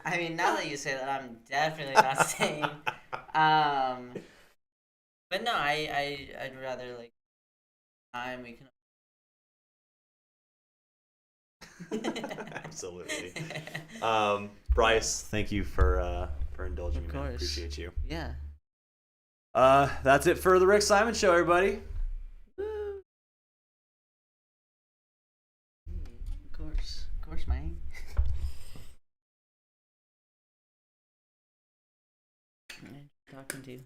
I mean, now that you say that, I'm definitely not staying. But no, I'd rather like time we can. Absolutely. Bryce, thank you for indulging me. Man. Appreciate you. Yeah. That's it for the Rick Simon Show, everybody. Of course, man. Talking to you.